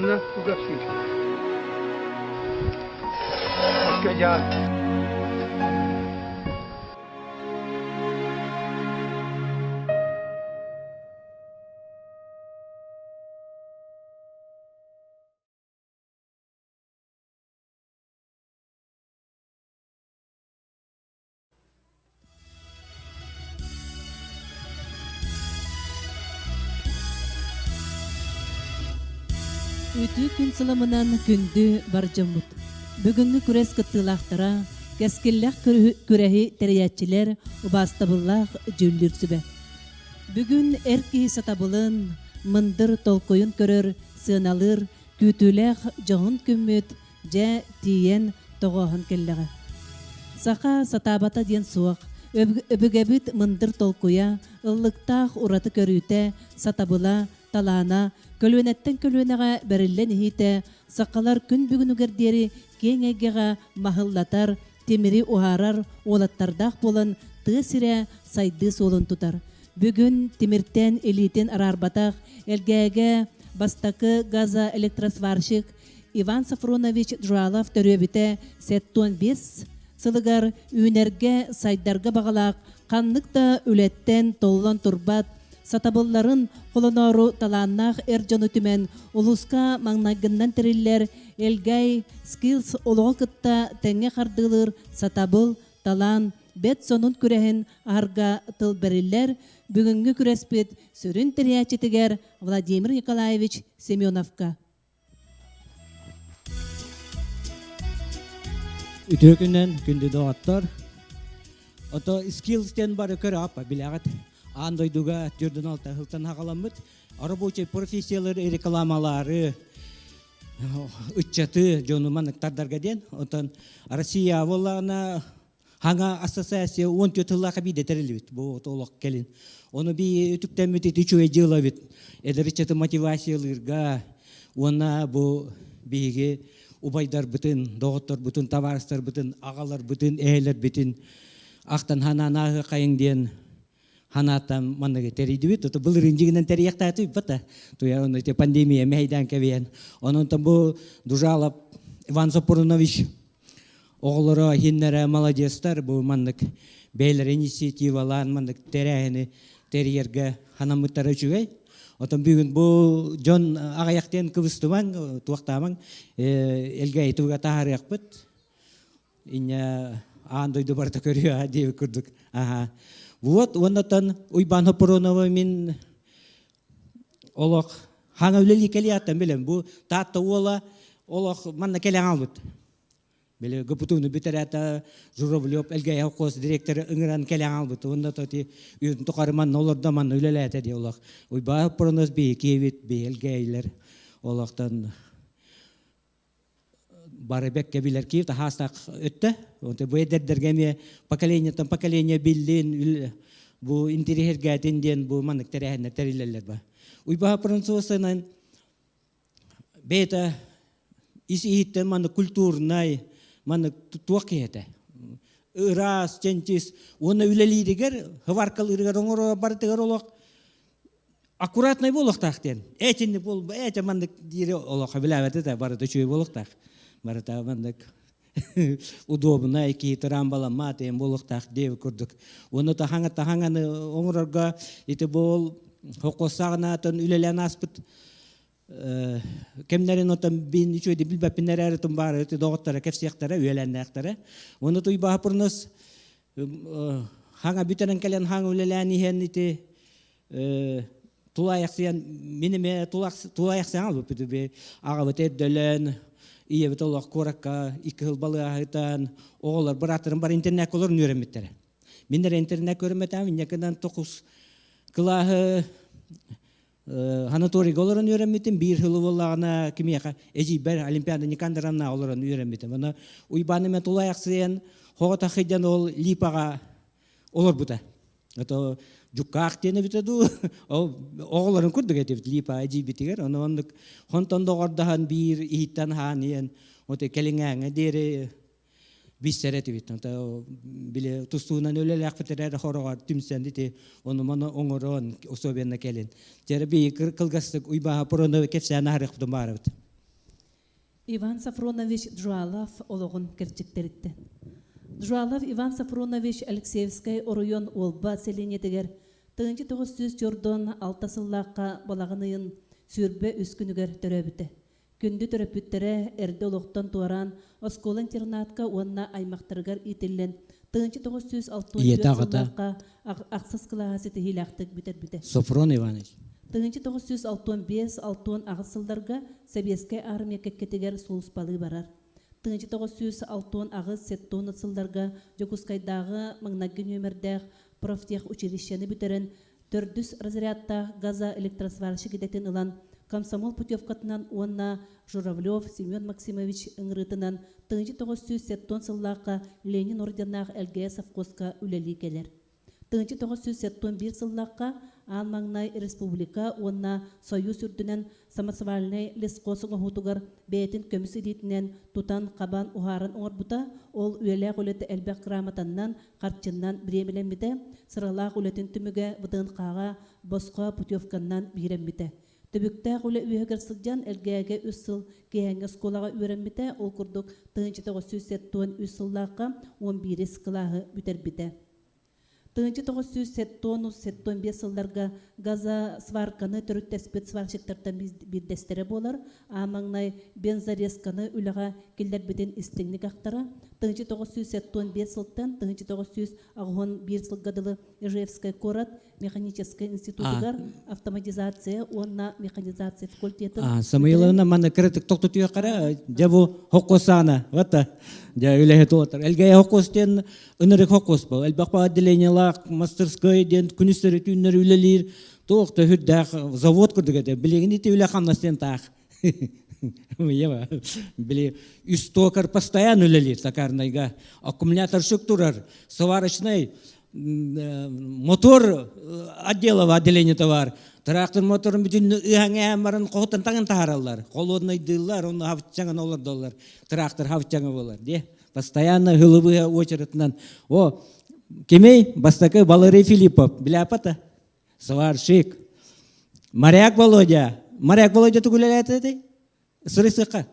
Buna uğraşıyor. Başka ya. Үтү күн сыламынан күндү баржамут. Бүгүнгү күрес кыттылактара, кескиллек күрәһи тәрәятчилер убастабыллах жүллүрсүбе. Бүгүн эрки сатабылын, мындыр толкойун көрөр, сыналыр, күтүлэх жоғын күммөт, жа тиен тоғоһын келлеге. Саха сатабата ден суақ, өбүгәбит мындыр толкуя, ыллыктах ураты көрүүтэ, сатабыла, талаана, көлөнеттен көлөнеға бәріллен ихите, сақалар күн бүгінігердері кеңегеға махыллатар, темири ухарар, олаттардақ болын, тысыра сайды солын тутар. Бүгін темиртен элитен арарбатақ, элгәге бастакы газа электросварщик Иван Сафронович Жуалов төрөбіте сеттон 5 сылыгар үйнерге сайдарға бағалақ, қанлықта үлеттен толлан турбат, сатабылларын қолонору таланнақ әржону түмен улуска маңнагыннан тірілер элгай скилс олығы кытта тәңе қардылыр сатабыл талан бет сонун күрәһин арға тыл бериллер бүгүнгү күреспит сүрүн тәрәчетигер Владимир Николаевич Семеновка. Үтөкүнен күндү доғаттар. Ото скилстен бары көрі апа біләғат. Андойдуга түрден алта хылтан хағаламыд. Рабочий профессиялар рекламалары үтчаты жонуман тардарга ден. Отан Россия воллана хаңа ассоциация 14 жылға биде тәрелебет. Бұл толық келін. Оны би үтіктен мүтет 3 жылы бет. Эдеричеті мотивациялырға. Она бұл биге убайдар бүтін, доғыттар бүтін, таварыстар бүтін, ағалар бүтін, әйлер бүтін. Ақтан хананағы қайыңден ханаттан манныгы терейді бит. Ото бұл ринжигінен терияқта атып бата. Туя оны пандемия мәйдан кәбейен. Онын там бұл Дужалов Иван Сапурович оғылары хиннері молодестар бұл маннык бейлер инициативалан маннык терәйіні терьерге ханамыттары жүгей. Отон бүгін бұл жон ағаяқтен күбістіман, туақтаман, елге етуға тағарияқ бұд. Ине андойды барда көріе дейі күрдік. Вот, оннатан Уйбан Хапуронова мен олық хаңа өлелі келі аттан білем. Бұл татты олық манна келі аңал бұд. Беле гопутуны битерәтә Журавлев элгәй хокос директоры ыңгыран келәң албыты. Онда тоти үн токарман оларда ман үлеләтә ди олак. Уйба пронос би кевит би элгәйләр олактан барыбек кебиләр кив та хастак өтте. Онда бу эдердерге ме поколение биллин бу интерьергә тенден бу маннык тәрәһенә тәриләләр ба. Уйба проносынан бета иситтен манны культурнай маны туақиеті. Ирас, чентис, оны үлелейдігер, хваркал иргар оңыр бартығар олақ аккуратный болық тақтен. Әтінді бол, әті мандық дейірі олақ біләветі де барды чөй болық тақ. Барыта мандық удобына, кейтіран бала матайын болық тақ дейі күрдік. Оны тахаңаны оңырарға еті бол, хоқосағына атын үлелен аспыт. Кемнерин отан бин ичөйди билбеппинер әрітім бар, доғыттары, кәфсияқтары, үйеләннәқтары. Оны туйба пұрныз хаңа бүтерін кәлен хаңа үлелән ихен ити тулаяқсиян, меніме тулаяқсиян алып бүті бе ағабыт әдділін, ие бүт олақ қораққа, икі хыл балы ағытан, оғылар бір аттырын бар интернет оларын үйренметтері. Менер интернет көріметтен, некідан тоқыз қылағы Ханаторий оларын үйренметтім, бір хылы болағына кемеға әжей бәр олимпиада некандыранна оларын үйренметтім. Оны ұйбаны мен тулаяқсыен, хоғыта қиден ол липаға олар бұта. Ото жүккақ тені бітеді, оғыларын күрдік әтепті липа әжей бітігер. Оны қонтан доғырдаған бір иіттен хан ен, келіңәңі дері бистерети бит. Биле тустуунан өлелек фетерер хорогар түмсендити оны мана оңорон особенно келин. Жерби кылгастык уйба пороно кепсана харык бутун барыбыт. Иван Сафронович Джуалов олоғын кірчіктерітті. Джуалов Иван Сафронович Алексеевскай оройон олба селенетігер 1900 жордон алтасыллаққа балағынайын сүрбе үскінігер төрөбіті. Күнді төрөпүттері әрді олықтан туаран оскол-интернатқа онна аймақтырғар итілін 1964 жыллаққа ақсыз қылағасы тегілақтық бітер-біті. Софрон Иванович. 1965-60 ағысылдарға Советскай армия кәккетігер солыспалы барар. 1960 ағыз сеттон ысылдарға Жокускайдағы маңнагын өмірдәқ профтех училищені бітерін 400 разрядта газа электросварщик едетін ұлан комсомол путевкатынан онна Журавлев Семен Максимович ыңғырытынан 1970 сыллаққа Ленин орденақ әлгәе совхозға үлелі келер. 1971 сыллаққа Анмаңнай республика онна Союз үрдінен самосвальный лесқосын ұғытығыр бәйтін көмісі дейтінен тұтан қабан ұғарын оңырбыта, ол үйелі ғөлеті әлбәқ грамотаннан қартчыннан біремеленмеді, сыралақ ғөлетін түміге бұдың қаға босқа путевканнан бейреммеді. Төбікті ғөлі үйегір сылжан әлгәге үссіл кейәңгі сколаға үйренмеді, ол күрдік 1970 үссіллаққа 11 скылағы бүтербеді. 1970-75 сылларға газа сварканы түрітті спецсварщиктардан биддестері болар, амаңнай бензорезканы үліға келдер бітін істіңнік ақтара, 1975 сылттан 1911 сылғадылы Ижевскай корат механический институтығар автоматизация, онна механизация факультетін. Самойловна мана кірітік тоқтытуя қара, дебу хоққосана, вата, де үләхет отыр. Әлгәе хоққостен үнірік хоққос бұл. Әлбақпа отделениялақ, мастерской, ден күністері түйінер үлелер, тоқты хүрдәқ завод күрдік әді. Білеген еті үлі қамнастен тақ. Біле, үстокар постоянно үлелер такарнайға. Аккумулятор шүк тұрар, сварочный, мотор отделова отделение товар. Трактор моторын бүтін үйәңе әмірін қоғыттан таңын тағаралар. Қолуынай дылар, оны хавытчаңын олар долар. Трактор хавытчаңы болар. Постоянно ғылыбыға очеретінен. О, кемей, бастакы Валерий Филиппов. Біля апата? Сварщик. Моряк Володя. Моряк Володя түгілер әтеді? Сұрысыққа?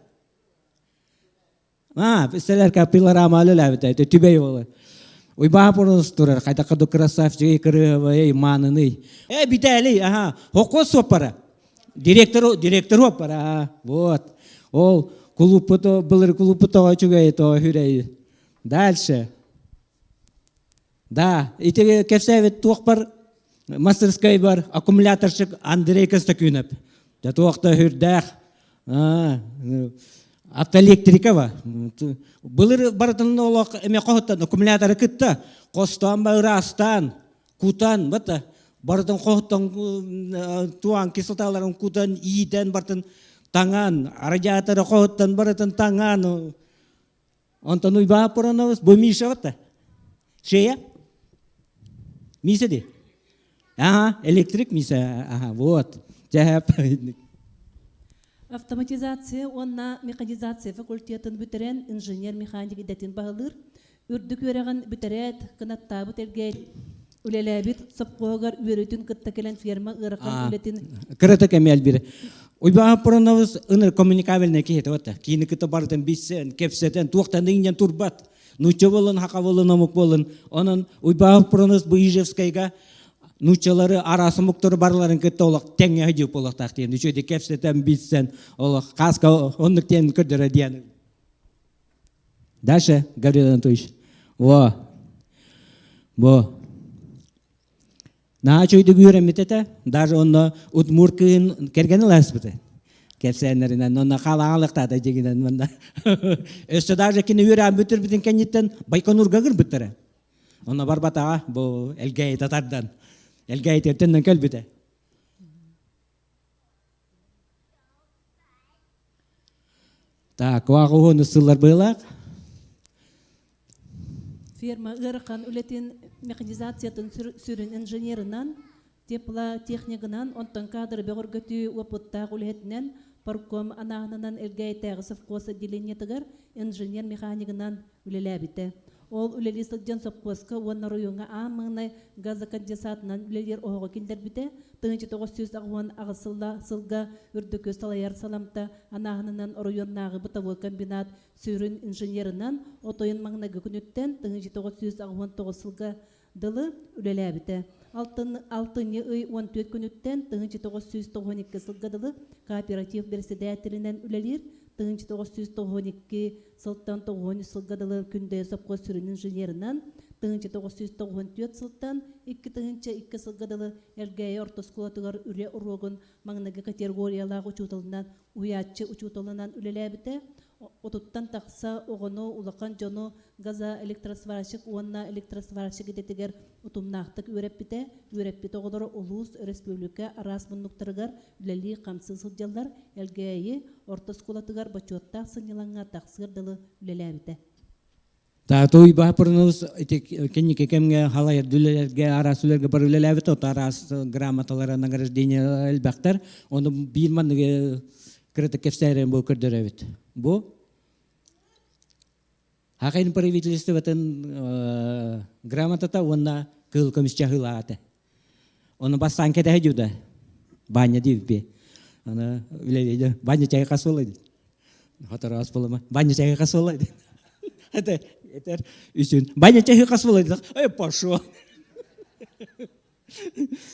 Пістелер капилар амалы ләбіті. Түбей болар. Ой, бапырыз тұрар, қайта қаду красавчик, крывый, маныны. Битәлі, хоқос опара. Директор опара, вот. Ол, клуб-то, былыр клуб-то очугай, то хүрей. Дальше. Да, итеге кепсәвет туақ бар, мастерскай бар, аккумуляторшық Андрей Костакюнов. Да туақта хүрдәқ. Автоэлектрика ба. Былыр барытын олақ әме қоғыттан, аккумуляторы күтті. Қостан бағырастан, күтан, бата. Барытын қоғыттан туан кесілталарын күтан, ийтен барытын таңан. Радиаторы қоғыттан барытын таңан. Онтан ұйба пұрынауыз, бұл миша бата. Шея? Миса де? Электрик миса. Вот. Жәп. Автоматизация, онна механизация факультетін бүтерен инженер-механик едетін бағылыр. Үрдік өреген бүтерет, қынатта бұтергет, үлеләбіт, сапқоғар өретін күтті келен ферма ұрыққан үлетін. Кіріті кәмел бірі. Ойбаға пұрынауыз ұныр коммуникабельне кейті өтті. Кейіні күті бардың бейсен, кепсетен, туақтан дейінен турбат. Нуча болын, хақа болын, амық болын. Оның ойбаға пұрынауыз бұл Ижевскайға нучалары арасы мұқтыры барларын күтті олық тәңе ғадиуп олық тақтен. Үшөйде кепсетен бейсен, олық қасқа онық тәңі күрдірі дейін. Даша, Гаврил Анатольевич. Во. Наға чөйді көрімет еті, даже оны ұтмұркын кергені ләс біті. Кепсенлерінен, оны қалағалықтады дегенен мұнда. Өсті даже кені өрән бүтір бітін кәнеттен Байқонурға кір біттірі. Оны бар батаға, бұл әлгәй татардан. Әлгәй тертеннен кәл біті. Так, уағы оны сылар бұйлақ. Ферма ұрыққан үлетін механизациятын сүрін инженерынан, тепла техникынан, онтан кадры бәғір көті опыттақ үлетінен, парком анағынан әлгәй тәғысып қосы деленетігір инженер-механикынан үлелі әбіті. Ол үлели сылжан сопқоска уанна районга амыңнай газа конденсатынан үлелер оғы киндер бите. Тыңчы 900 ағуан ағысылла сылга үрдікөз талайар саламта анағынынан районнағы бытавой комбинат сүйрін инженерынан отойын маңнағы күніттен тыңчы 900 ағуан 9 сылга дылы үлелі бите. Алтыны ый 14 күніттен тыңчы 992 сылга дылы кооператив председателінен үлелер тыңчы 992 сылттан 9 сылга дылы күнде сопқос сүйрін инженерынан тыңчы 994 сылттан 2 тыңчы 2 сылгадылы элгәй ортоскулатыгар үре урогын маңнагы категориялағы учутылынан уятчы учутылынан үлеләбите отуттан тақса оғыну улақан жону газа электросварщик уанна электросварщик ететігер утумнақтық үреппите оғылары улус республика арас мұннықтырығар үлелі қамсыз сылжалар элгәйі ортоскулатыгар бачуаттақ сынелаңа тақсырдылы үлеләбите. Той бапырнус кеннике кемге халайыр дүлелерге арасулерге бар үлеләбит от арас грамоталары награждение элбактар оны бирманныге крыты кефсайрен бу көрдөрөбүт. Бу хакайын правительствотын грамотата онна кыл комиссия хылааты. Оны бастан кете жуда. Баня дивпи. Аны үлелейді. Баня чайы касылайды. Хатарас болама. Баня чайы касылайды. Это үсүн. Баня чайы касылайды. Ай пошо.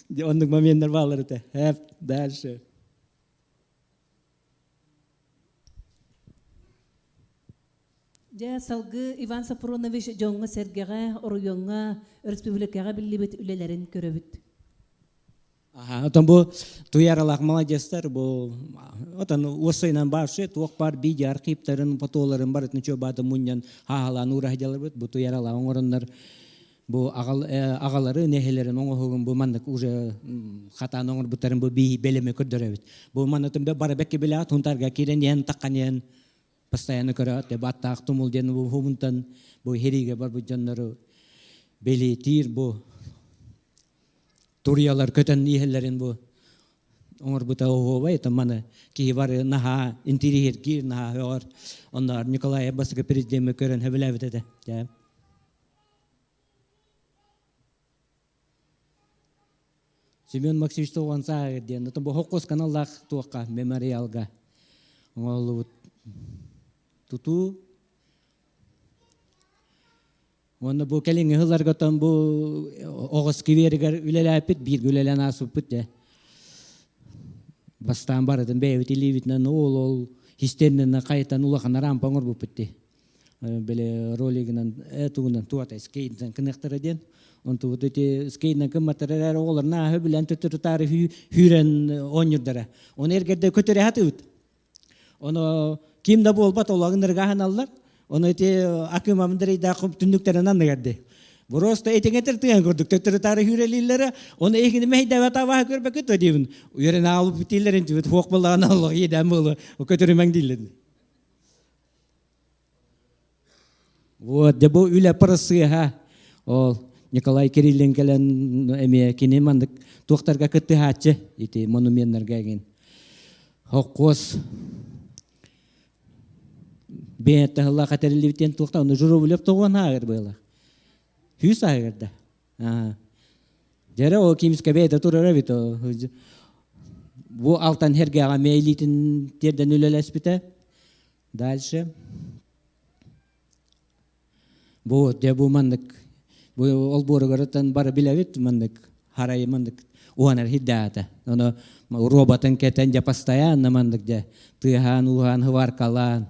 Онның моменттер балар это. Хеп дальше. Жа салгы Иван Сафронович жоңга сергеге оройонга республикага биллибет үлелерин көрөбүт. Отан бу туяралак молодецтер бу отан осойнан башы туок бар видео архивтарын фотоларын бар нече бады муньян хахалан урахдалар бут бу туяралак оңороннор бу агалары нехелерин оңогун бу мандык уже хатан оңор бутарын бу би белеме көрдөрөбүт. Бу манатым бар бекке беле тунтарга кирен таккан постоянно көрөт деп аттак тумул ден бу хумунтан бу хериге бар бу жаннары бели тир бу Туриялар көтен иелерин бу оңор бута оғобай таманы ки бар наха интерьер ки наха ор ондар Николай Аббасыга президент көрөн хебелебит эте. Семен Максимович туган сагырден то бу хоккос каналлах туакка мемориалга оңолу туту Оны бу келинге хыларга тон бу огос кибергер үлеләпит бир үлелән асып бит. Бастан бардын бейбит иливитнен ол хистеннен кайтан улахан рампа оңор бу битти. Беле ролигинен этугунан туата скейден кыныктырден. Онту вот эти скейден кымматырар оглар на хөбүлән төтүтары хүрен онюрдара. Оны эргерде көтөрө хатыт. Оны кимде болбат олагынырга ханаллар. Оны эти акымамдыры да кып түндүктерин аннагарды. Просто этеңетер тыган көрдүк. Төтөрөтары хүрелилери, оны эгини мейдава таба көрбөк өтө дейбин. Үйрен алып битилерин түбөт фок болган Аллах едем болу. Көтөрөмөң дилен. Вот, дебо үле парысы ха. Ол Николай Кириленкелен эме кинемандык токтарга кытты хатчы. Эти монументтерге ген. Хоккос Бетте Алла катерилибитен тукта оны журулуп тогон агыр была. Хүс агырда. Жара о кимиске бейте турар бито. Бу алтан хергага мейлитин терден үлелеспите. Дальше. Бу дебу мандык. Бу олборгардан бара билебит мандык. Харай мандык. Уанар хиддата. Оны роботын кетен де постоянно мандык де. Тыхан ухан хваркалан.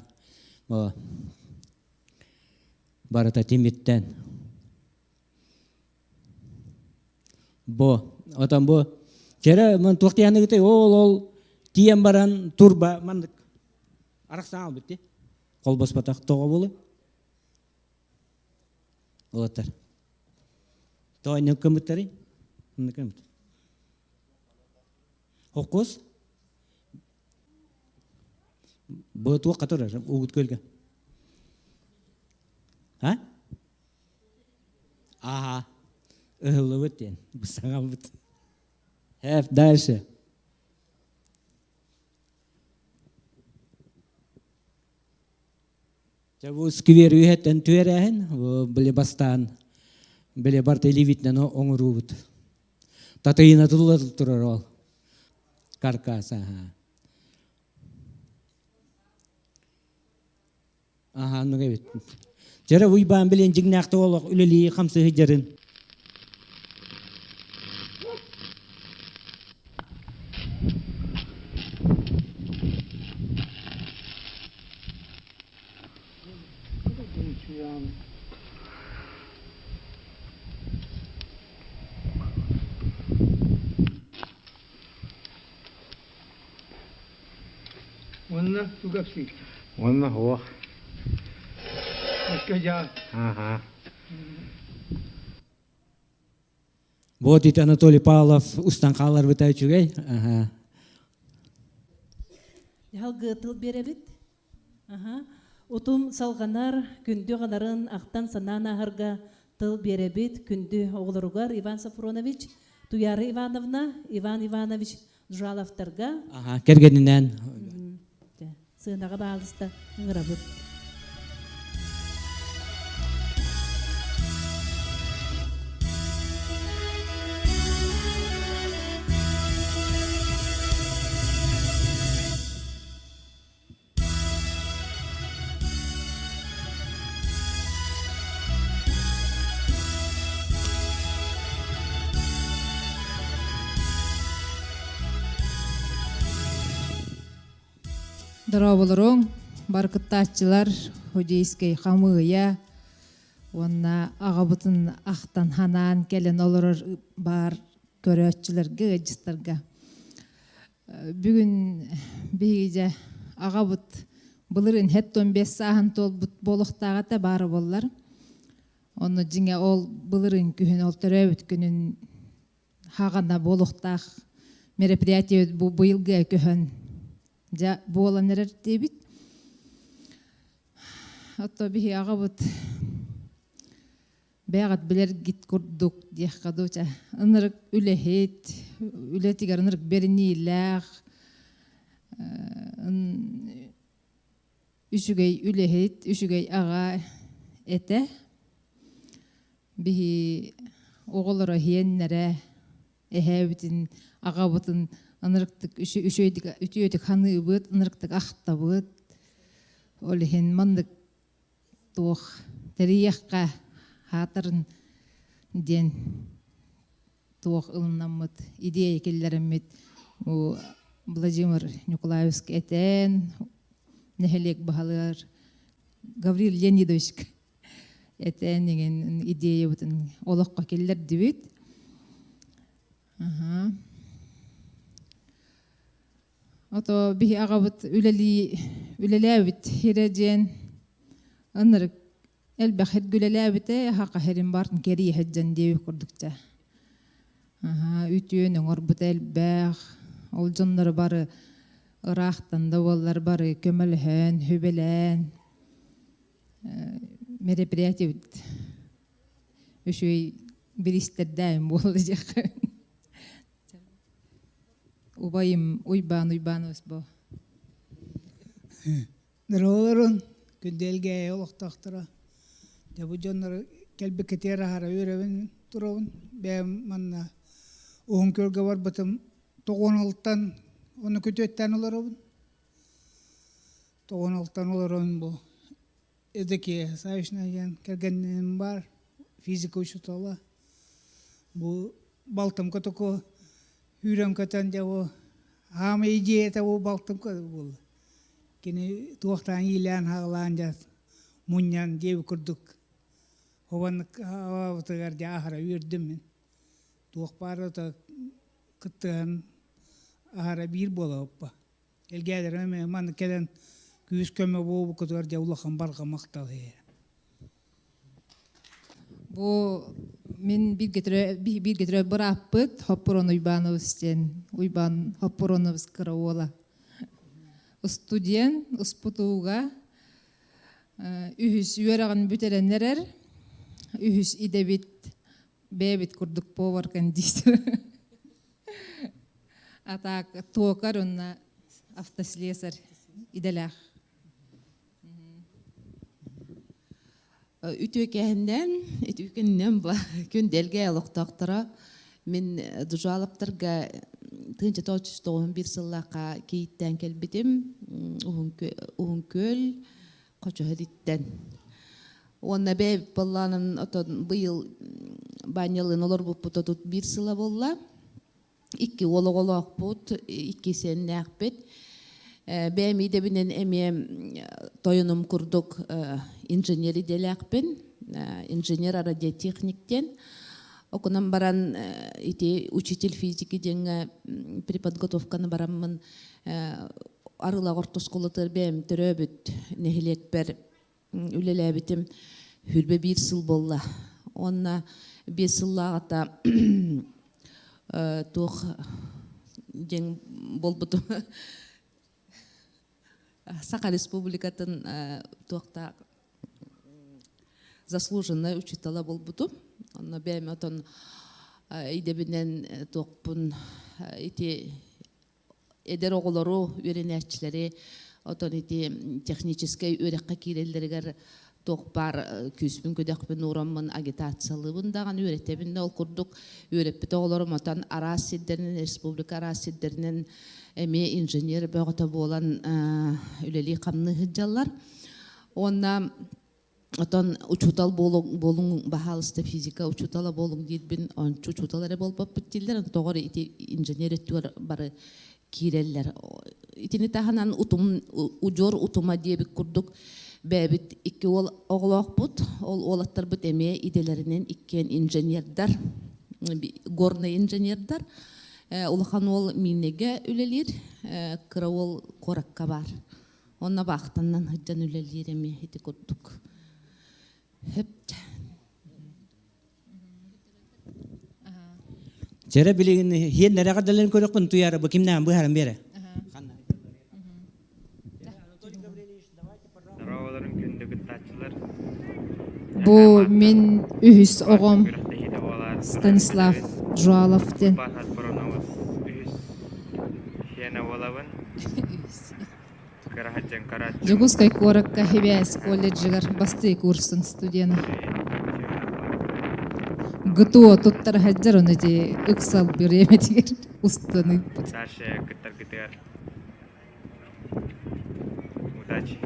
Барата тимиттен. Бо, отан бо. Кера мен тоқтияны гытай ол тиен баран турба мандык. Араксан ал битти. Кол баспатак тога болу. Олатар. Тойны кымыттары? Кымыт. Хоккос? Бо туак катора угут көлгө. Ага. Ловытен. Бусагам бут. Хеп дальше. Жабу сквер үйеттен түрәһен, біле бастан, біле бар телевиднен оңырубыт. Татыйына тұрар ол. Каркас, ну гебит. Жара уйбан билен жигнакты олық үлелі қамсы хыджарын. Wannan tugapsi. Wannan هو Oskaja. ага Бодит Анатолий Павлов устан қалар бітәй чүгей. Ял гытыл беребит. Утум салганар күндү ганарын ақтан санан ахарга тыл беребит күндү оғларугар Иван Сафронович, Туяры Ивановна, Иван Иванович Жуаловтарга Кергенінен. сынаға бағылыста ұңырабыт. Дорабылырың, баркыттатчылар, Hodейскай қамығыя, онна ағабытын ақтан ханан келен олырыр бар көрәтчілерге, ғыджыстарға. Бүгін бейге ағабыт бұлырын хеттон 5 сағын тол болықтағата бары болар. Оны жіңе ол бұлырын күхін ол төрәбіт күнін хағана болықтақ мероприятие бұйылға күхін боланырыр дебит. Отто бихи ағабыт бәғат білер гит күрдік дейх қадуча. Үнірік үлехет, үлетігер үнірік беріні иләғ, үшігей үлехет, үшігей аға әті. Бихи оғылыры хиеннәрі әхәбітін ағабытын анырыктык үтүйөтүк ханы быт, анырыктык ахта быт. Олихин мандык туох терияққа хатарын ден туох ылыннамыт, идея келлереммит. Владимир Николаевский этен, нехелек бахалар, Гаврил Леонидович этен деген идея бутын олыққа келлер дебит. Ото бихи ағабыт үлеләбіт хирәден ынырык әлбәқ хет гүлеләбіті хақа херін бартын кері хәджан деуі күрдікті. Үтіен оңыр бұт әлбәқ, ол жонлары бары ырақтан давалар бары көмілхен, хөбелән, мероприятие бүт. Үшөй бір істердәйім болды жақын. Уйбан өсбо. Дыроларын күнделге олықтақтыра. Жабу жонлары келбі кетері хара өревін тұрауын. Бәм манна оғын көрге бар бұтым 96-тан оны көтеттен оларауын. 96-тан оларауын бұл. Эдеке савишна ен кергеннен бар. Физика учутала. Бұл балтым көтіко Hürem katan jawo hame ije tawo baltam ko bol kini tuwaktan ilan haglan jas munyan jew kurduk howan awatagar jahara yurdum tuwak paro ta katan ahara bir boloppa elgader me man keden küs köme bo ko tor jawla khambar maqtal he Бу мен bir getire bırakpıt Hoppuron Uybanovs'ten Uyban Hoppuronovs kıraola. Studen usputuğa ühüs üyerağın büterenler ühüs idebit bebit kurduk povarkan diştir. Atak tokar onna автослесарь иделях. Ütükeһинден, ütükеннен ба күнделге алыктактыра мен дужалаптарга тынча тоочтогун бир сыллака кейттен келбитим, уһун көл кочоһедиттен. Онна бе балланын отон быйыл банялын олор буппутотут бир сыла болла. Икки ологолок бут, икки сеннәкбет. Бәми дебинен эме тойунум курдук инженери деләкпен, инженер радиотехниктен. Окунан баран ити учитель физики денге преподготовканы бараммын арыла ортосколотыр бәм төрөбүт нехилекпер үлеләбитим хүрбе бир сыл болла. Онна бир сыллагата тух ден болбуту Саха Республикатын туақта заслуженный учителя болбуту. Онна бәме отон идебинен туақпун ити эдер оголору үйренәчилери отон ити технический үйрәккә киреллергер тоқпар күспүн көдөкпүн ураммын агитациялыбын даган үйрәтебин ол курдук үйрәппите оголорум отон арас сиддеринен республика арас сиддеринен эме инженер бөгөтө болан үлели камны хыджаллар. Онна отон учутал болуң бахалысты физика учутала болуң дейбин он учуталары болбап биттилер тогор ити инженер өттүр бары киреллер. Итини таханан ужор утума дебик курдук бәбит икки ол оглок бут, ол олаттар бут эме иделеринен иккен инженердар, горный инженердар. Улахан ол минеге үлелер, кыра ол коракка бар. Онна бақтаннан хыджан үлелер эме хити курдук. Хөпт. Жere билигин хен нерага дален көрөкпүн туяра бу кимнен бу харам бере. Раваларын күндөгү тачылар. Бу мен үһүс огом Станислав Жуаловтен. Бахат бороновус үс. Хена волавын. Карахаджан карач. Жогускай коракка хебяс колледжигар басты курсын студияны. Гытуо туттар хаджар оны же ыксал береметигер устаны. Дальше кытар. Удачи.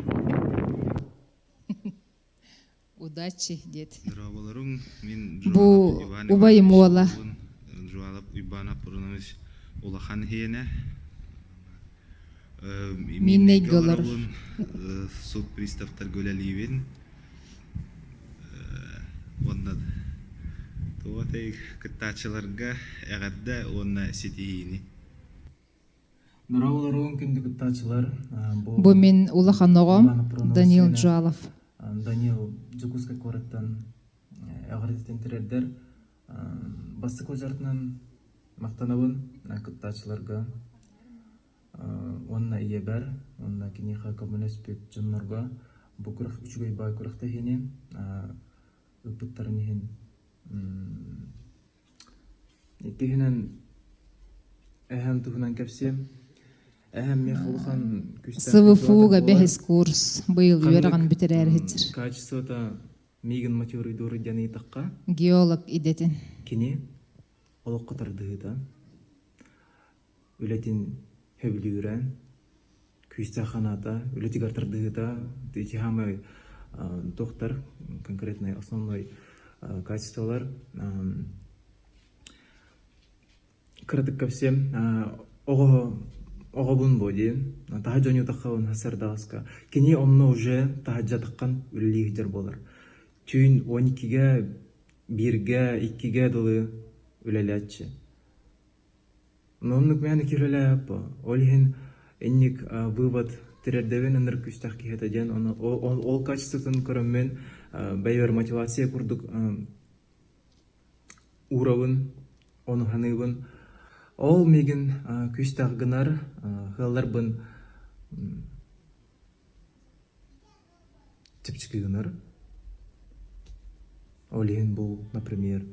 Удачи, дед. Здраволарым, мен Бу убайым ола. Жуалап Ивана Пуранович Улахан хене. Минне голар. Суд приставтар гөләливен. Онда туатай кыттачыларга эгәддә онна сетиини. Нурауларың күндүк тачылар. Бу мен Улахан огом Даниил Жуалов. Даниил Жукускай кораттан агырдытын тирердер. Бастык ожартынан мактанабын кыттачыларга. Онна иебер, онна киниха коммунистпек жоннорга букурах үчүгөй бай курахта хене ыпыттарын хен Кехинен эхэм тухунан кепсем эхэм мехулхан СВФУга бехис курс быйыл үйрәгән битерәр хәҗер. Качествода мигин материалы дуры яны такка Геолог идетен. кини олок катарды да үлетин хевлюрен күстаханада үлетик артырды да тихамы доктор конкретный основной качестволар кырдык кепсем огобун боди тахажоню таккан хасардаска кини омно уже тахажатаккан үллигдер болар түйүн 12ге 1ге 2ге долы үлелячы ноннук мәне кирелеп олхин энник вывод терердевен энер күстах кихетеден ол качествосын көрөммен бәйвер мотивация курдук уровын оны ханыбын ол меген күстах гынар хылларбын типчики гынар олхин бул например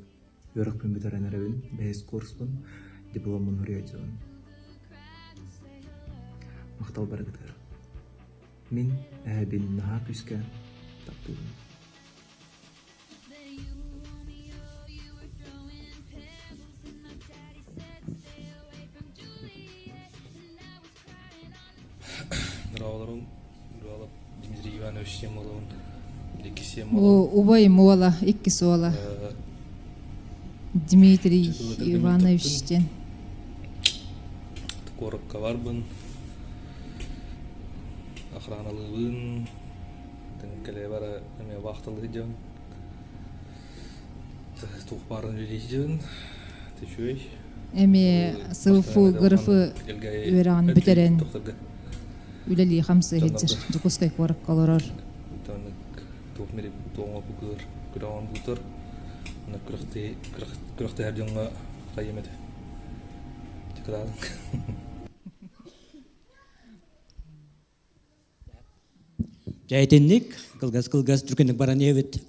Yorukpun bitirenlerin beyaz kursun diplomun hürriyetçiğin. Maqtal barıqdır. Min bin naha küske taptığım. Нраволорун Руалап Дмитрий Иванович Семоловын Леки О, Семоловын убай мола, икки сола. Дмитрий Ивановичтен. Коракка барбын охраналыбын тенкеле бара эме вахталы жон тухпарын жон тишүй Эми сылфу гырфы веран битерен үлели хамсы хеджер жукускай корак калорор. Тонник тухмери тоңа букыр граун бутер на крахте жонга кайымет тикрал Жайтенник, кылгас түркендік баран ебет.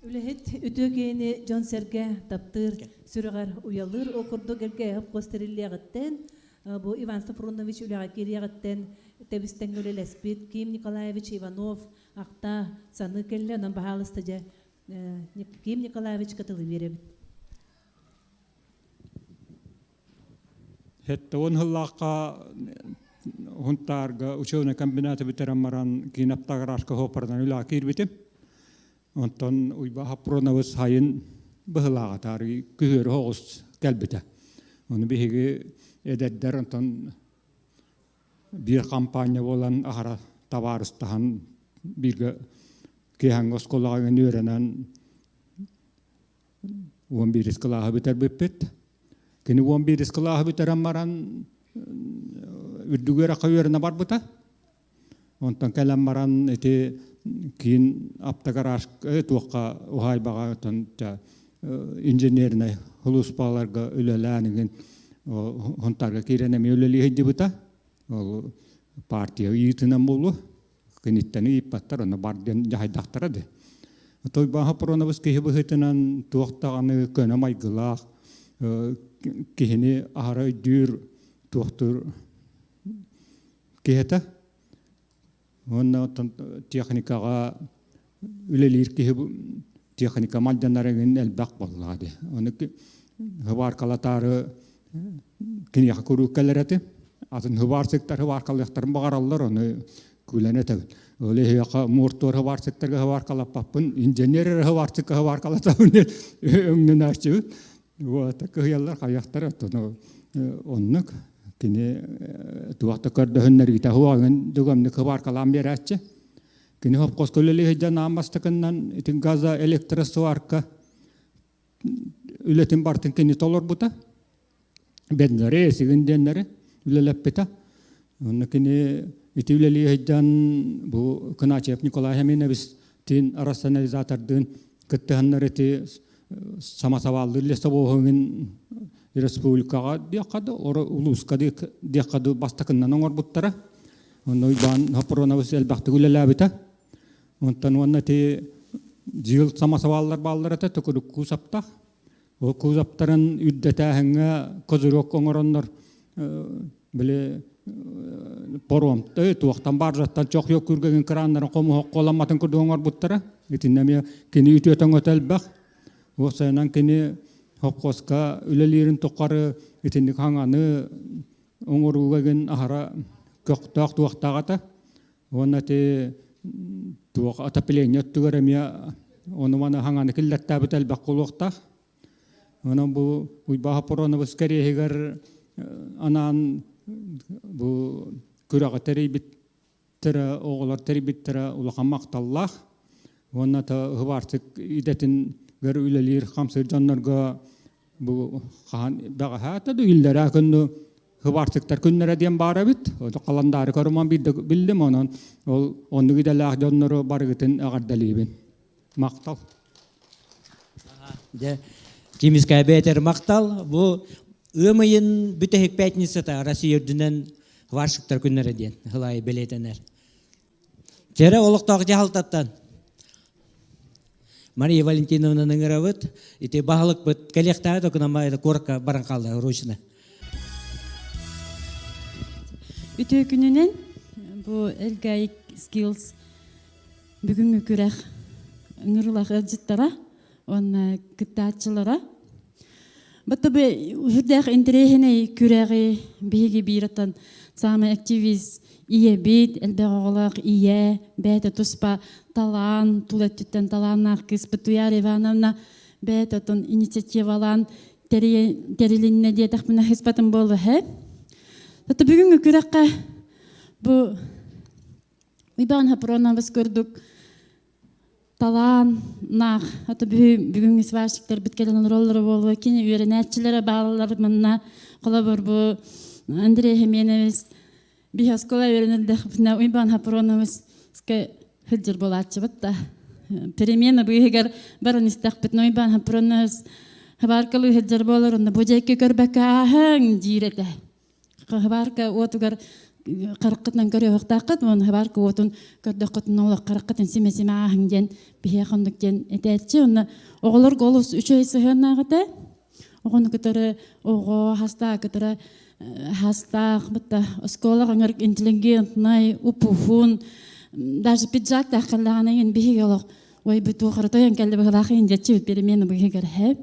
Үлэхит үтөкейни Жон Серге таптыр сүрөгөр уялыр окурду келге костерилиягыттен бу Иван Сафронович үлага кириягыттен тебистен өлелеспит Ким Николаевич Иванов акта саны келле анан баалысты же Ким Николаевич катылы беребит. Hette on hillaqqa huntarga учебный комбинаты битерамаран кинаптаграска хопардан ула кирбите. Онтон уйба хапронавыс хайын быһылага тары күһөр хогус келбите. Оны биһиги эдердер онтон бир кампания болан ахара табарыстахан бирге кеһан осколага нөренен 11 скалага битер биппет. Kini 11 sekolah biterammaran üddügera kayırna barbuta. Ontan kelammaran eti kin aptagaraş tuqa uhay baga ton injenerne huluspalarga ülelänigin hontarga kirenemi üleli hedibuta. Partiya yitinen bolu. Kinitteni ipattar ona barden jahaydaqtarade. Toy baha pronovus kehibehitenan tuaqtagаны köne maygılaq. Kihini ahara dür tuhtur kiheta onna teknikaga ülelir kihi teknika maljanlarının elbaq bolladı onu hıvar kalatarı kini kuru kellerete atın hıvar sektör hıvar kalıqtırın bağarallar onu külenete öyle yaqa motor hıvar sektörge hıvar kalapapın injener hıvar sektör hıvar kalatavın öngün açı вот кыяллар хаяктар тоно оннук кини туакта көрдөһөннөр гите хуагын дугамны кыбар калам бераччы кини хоп коскөлөлү хеджан амастыкынан итин газа электросварка үлетин бартын кини толор бута бендере сигинденнери үлелеппета онны кини ити үлели хеджан бу кыначев Николай Хеменевич тин рационализатордун кыттыһыннар ити самасавалды лесовоғын республикаға диақады, ора улускады диақады бастақыннан оңыр бұттара. Оны ойбан хапыронавыз әлбақты күлеләбіті. Онтан оны те жыл самасавалдар балдар әті түкірік күзаптақ. О күзаптарын үддәтәхіңі көзірек оңыронлар біле поромты туақтан бар жаттан чоқ yok күргеген кранларын қомы қоламатын күрді оңыр бұттара. Етіннәме кені үтетен өтәл бақ. Осынан кені хопқосқа үлелерін тоқары етіндік хаңаны оңыруғаген ахара көқтақ туақтағата. Оны те туақ атапелен өттігер әме оны маны хаңаны кілләтті бітәл бақ қолуқтақ. Оны бұл ұйбаға пұроныбыз кәрегер анан бұл күрағы тәрей біттірі, оғылар тәрей біттірі ұлақан мақталлақ. Оны та ғыбартық идетін гөр үлелер хамсыр жаннарга бу хан бага хата да үлләр акынды хыбартыктар күннәре дигән бара бит. О каландары көрмән билдем анан ул онны гиделәр жаннары баргытын агардалыбын. Мактал. Де Тимиская бетер мактал бу өмөйүн бүтек пятницата Россия дүнен варшыктар күннәре дигән хылай белетенер. Тере олуктагы жалтаттан Мария Валентиновна ныңыравыт, ите бағылық бұт кәлектағы докынама корка баран қалды ручына. Үті күнінен бұл әлгайық skills бүгінгі күрәқ ұңырлағы жыттара, оны күттатшылара. Бата бе хүрдэх интерехне күрэги биги бирatan самы активист ие бит элбеголак ие бета туспа талан тулеттен таланнах кыз Бутуяр Ивановна бетатон инициативалан терилинне диетах мына хиспатын болду хэ. Тата бүгүнгү күрәккә бу Уйбан хапронабыз көрдүк талан нах ата бүгүнгү сварщиктер биткелен роллары болду кини үйренәтчиләре балалар мына колабор бу Андрей Хименович бихаскола үйренелде хапна Уйбан хапронабыз ске хиджер болатчы битта перемена быгар баранистак бит Уйбан хапронабыз хабаркалу хиджер болор онда божекке көрбәкә хаң жирете хабарка отугар қараққытынан көрі оқтаққыт, оны хабарка отун көрдіққытын олық қараққытын семесі мағын ден бейе қондық ден әтәтші. Оны оғылыр голос үш өйсі ғырнағыды. Оғыны күтірі оғы хаста күтірі хастақ, бұтта осколық аңырық интеллигентнай, ұпуғын, даже пиджак таққылағына ен бейе олық. Ой, бұт оғыры тойын кәлі бұғылақы ен жетші бүт беремені бұғе кәрі.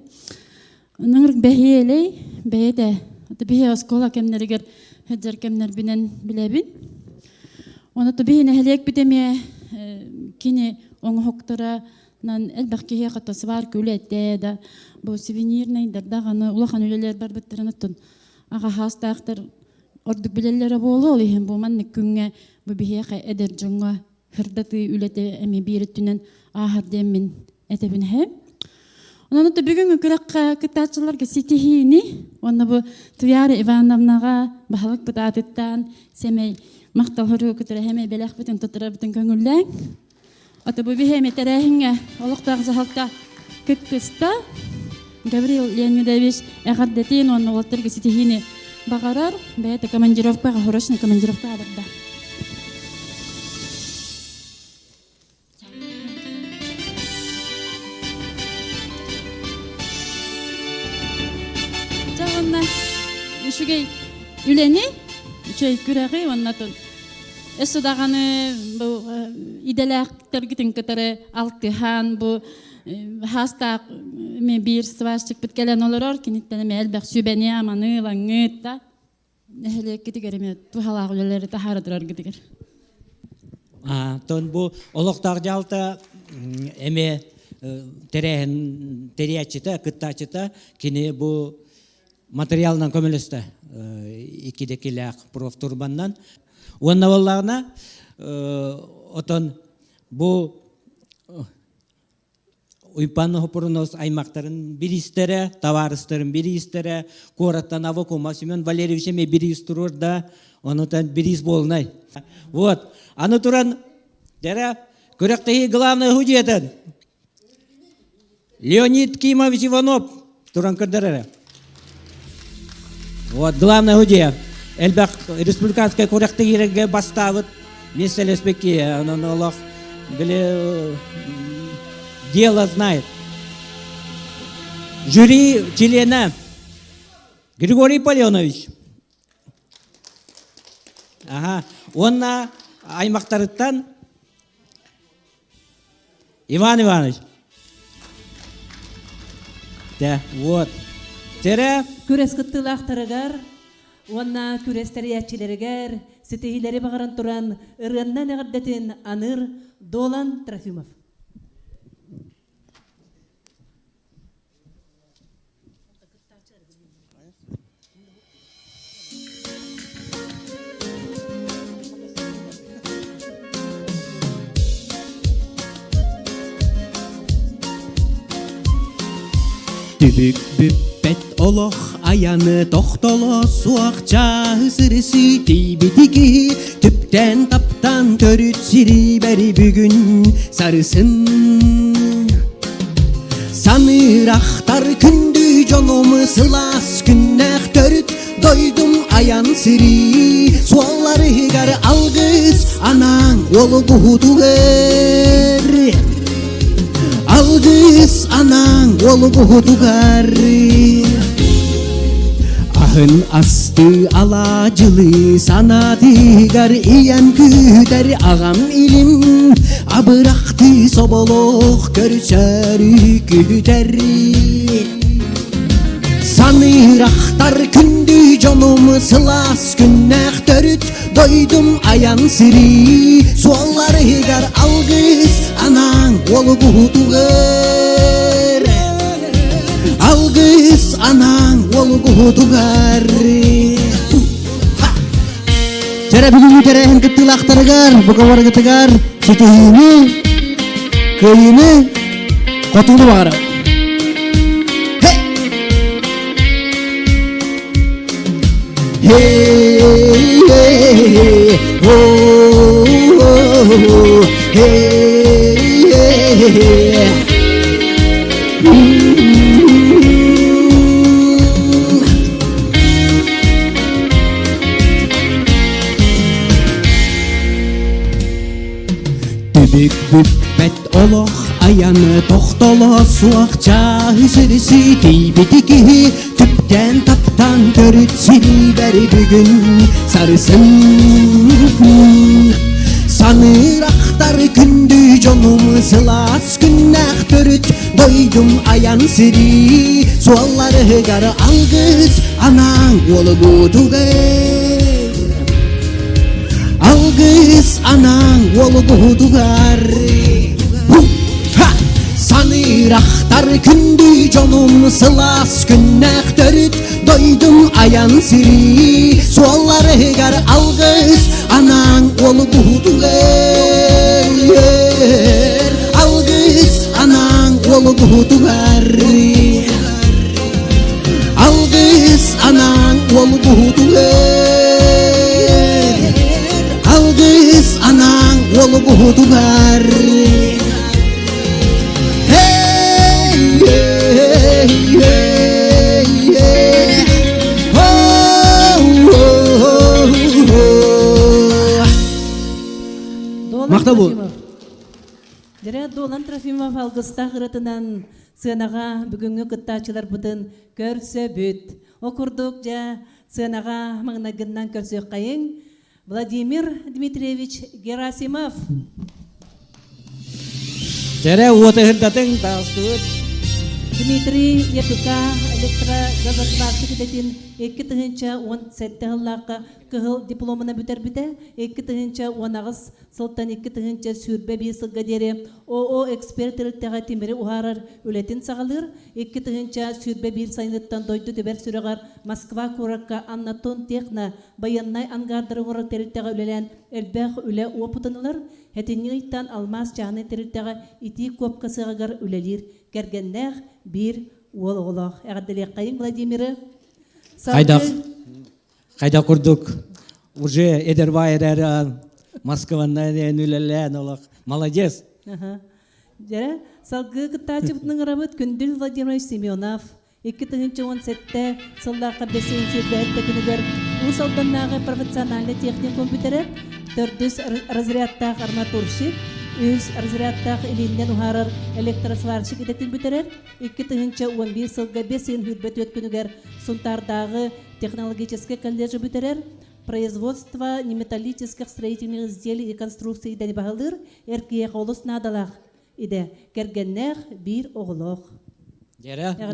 Аңырық бейе елей, бейе де, бейе осколық кемнерігер Хеджер кемнер бинен билебин. Оны тобине хелек битеме кини оң хоктора нан элбакке хатасы бар күлетте да бу сувенирный дардаганы улахан үлелер бар биттеренеттен ага хастактыр ордук билеллере болу лихин бу манны күнгө бу бихеха эдер жонга хырдаты үлете эми биреттүнен ахардемин этебин хеп. Онан да бүгүнгү күрәккә кытачыларга ситихини, онна бу Туяр Ивановнага бахалык бутаттан семей мактал хору күтөрө хеме белек бүтүн тутура бүтүн көңүлләң. Ата бу бихеме терәһиңгә олуктагы халыкка кыткыста Гаврил Леонидович әгәрдәтен онна олтырга ситихини багарар, бәйте командировкага хорошный командировка барда. Шугай үлени, чөй күрәгы оннатын. Эссе даганы бу иделәктер гитен китәре алтыхан бу хаста ме бир сварщик биткәлән олорор киниттәне мәлбәк сүбәне аманы лаңыта. Нәһле китегәреме тухалак үләләре тахарадыр гитегәр. Тон бу олоктар жалта эме терәһен терәчтә кыттачта кини бу материалынан көмөлөстө икидекилак профтурбаннан онна боллагына отон бу уйпаны хопурнос аймактарын биристере товарыстарын биристере кораттан авокума Семен Валерьевич ме биристурur да онотан бирис болнай вот аны туран дера көрөктеги главный худиятын Леонид Кимович Иванов туран кырдыры. Вот главная идея. Эльбак республиканская корректировка поставит место спеки, оно Аллах дело знает. Жюри члена Григорий Полеонович. Ага, он на аймактарыттан Иван Иванович. Да, вот. Күрес кыттылақтарыгар, онна күрес тәриячилерігер, сетехилері бағаран туран, ырғаннан әғірдетін Аныр Долан Трофимов. Түбік бүппет олох аяны тоқтоло суақча сырысы тейбетігі түптен таптан төрүт сири бәри бүгін сарысын санырақтар күнді жонумы сылас күннәқ төрүт дойдум аян сири суаллары гар алгыс анаң олу бұхутугер Algыс анаң олу бұхутугары Ahın astı alacılı sanadыгар иян күдер ағам илим Абырақты соболық көрсәрі күдер Sanıraqtar kündü canım sılaz günnəq törüt Doydum ayan siri Sualları gar algız anan olu gudugar Algız anan olu gudugar Jere бүгүнкү терехин кыттылактарыгар бугавар кытыгар ситихини кыйыны котуну багара Hey, hey, hey, oh, oh, oh, hey, hey, hey. Tübük büppet oloq ayanı toxtolo suaqça hüsürüsü teybetiki tüpten taptan körüt silberi bugün sarısın Sanıraqtar kündü canım sılas günnəq törüt Doydum ayan siri sualları gar algız anan olu gudugar Algız anan olu gudugar Sanıraqtar kündü canım sılas günnəq törüt Doydum ayan siri sualları gar algız anan olu gudugar Algız anan olu gudugar Algız anan olu gudugar Algız anan olu gudugar Мақта бол. Жere Долан Трофимов алгыста гыратынан сынаға бүгүнгү кыттачылар бутын көрсө бүт. Окурдук жа сынаға маңнагыннан көрсө кайын Владимир Дмитриевич Герасимов. Jere uota herdатың тастыт. Дмитрий Епука электрогазосваршы кидетин 2-17 кыгыл дипломына бүтер бите, 2-19 сылтан 2 сүрбе бейсылға дере ООО эксперттері темірі ұғарар үлетін сағалыр, 2 сүрбе бейр сайыныттан дойды төбер сүріғар Москва құраққа Аннатон Техна баяннай ангардыры ғыры теріттіға үлелен әлбәқ үле опытынылар, әтіннейттан алмаз жағыны теріттіға ити көпкасығығар үлелер, кәргеннәқ bir oğlaq. Әғадділек қайын Владимирі. Қайда құрдық. Уже Эдербайыр Москваннан үлелән олақ. Молодец. Жәрі, салғы қыттачы бұтының ғырабыт Күнділ Владимирович Семенов. 2017 сыллаққа бесен сүрбәтті күнігер ұсалданнағы профессиональный техник компьютері 400 разрядтақ арматурщик Үз разрядтақ илиннен ұғарар электросварщик едетін бүтерер. 2011 сылға бесен хүрбет өткінігер сұнтардағы технологический колледжі бүтерер. Производство неметаллических строительных изделий и конструкций дәні бағылыр. Әркие қолыс надалақ иде. Кергеннәқ бір оғылық.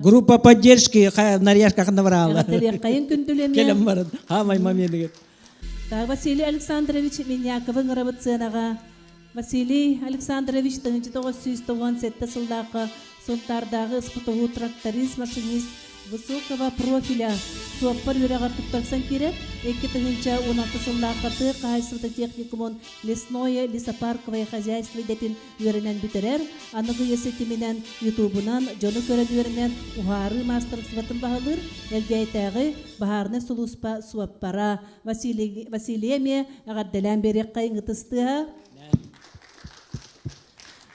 Группа поддержки наряжка қандавыралы. Әғаттелек қайын күнділеме. Келем барын. Хамай мамендігер. Василий Александрович Миняковың ғырабыт сынаға. Василий Александрович 1997 сылдағы сонтардағы спутову тракторист машинист высокого профиля суаппар өрәғар тұттарсан керек. 2016 сылдағы қайсылды техникумын лесное лесопарковое хозяйство детін өрінен бітерер. Анығы есетіменен ютубынан жоны көрен өрінен ұғары мастер сұватын бағылыр. Әлгәйтәғі бағарны сұлуспа суаппара Василия ағаддәлән берек қайын ұтыстыға.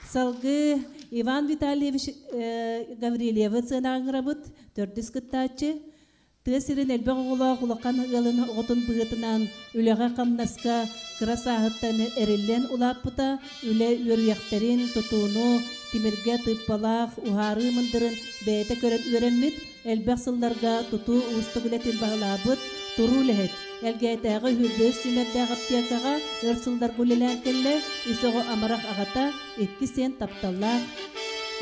Салгы Иван Витальевич Гаврилевы ценағырабыт, 400 кыттачы. Тесірін әлбі ғылақан ғылын оғытын бұғытынан үліға қамнасқа қырасағыттан әрілен ұлаппыта, үлі өріяқтарин тұтуыну, темірге тыппалақ, ұғары мұндырын бәйті көрін өренмет, әлбәқ сылларға тұту ұсты күлетін бағылабыт, тұру ләхет. Әлгәйтәғі хүрбес сүмәддәғі аптекаға өрсылдар күлелән кәлі, үсіғі амарақ ағата 2 сент тапталлақ.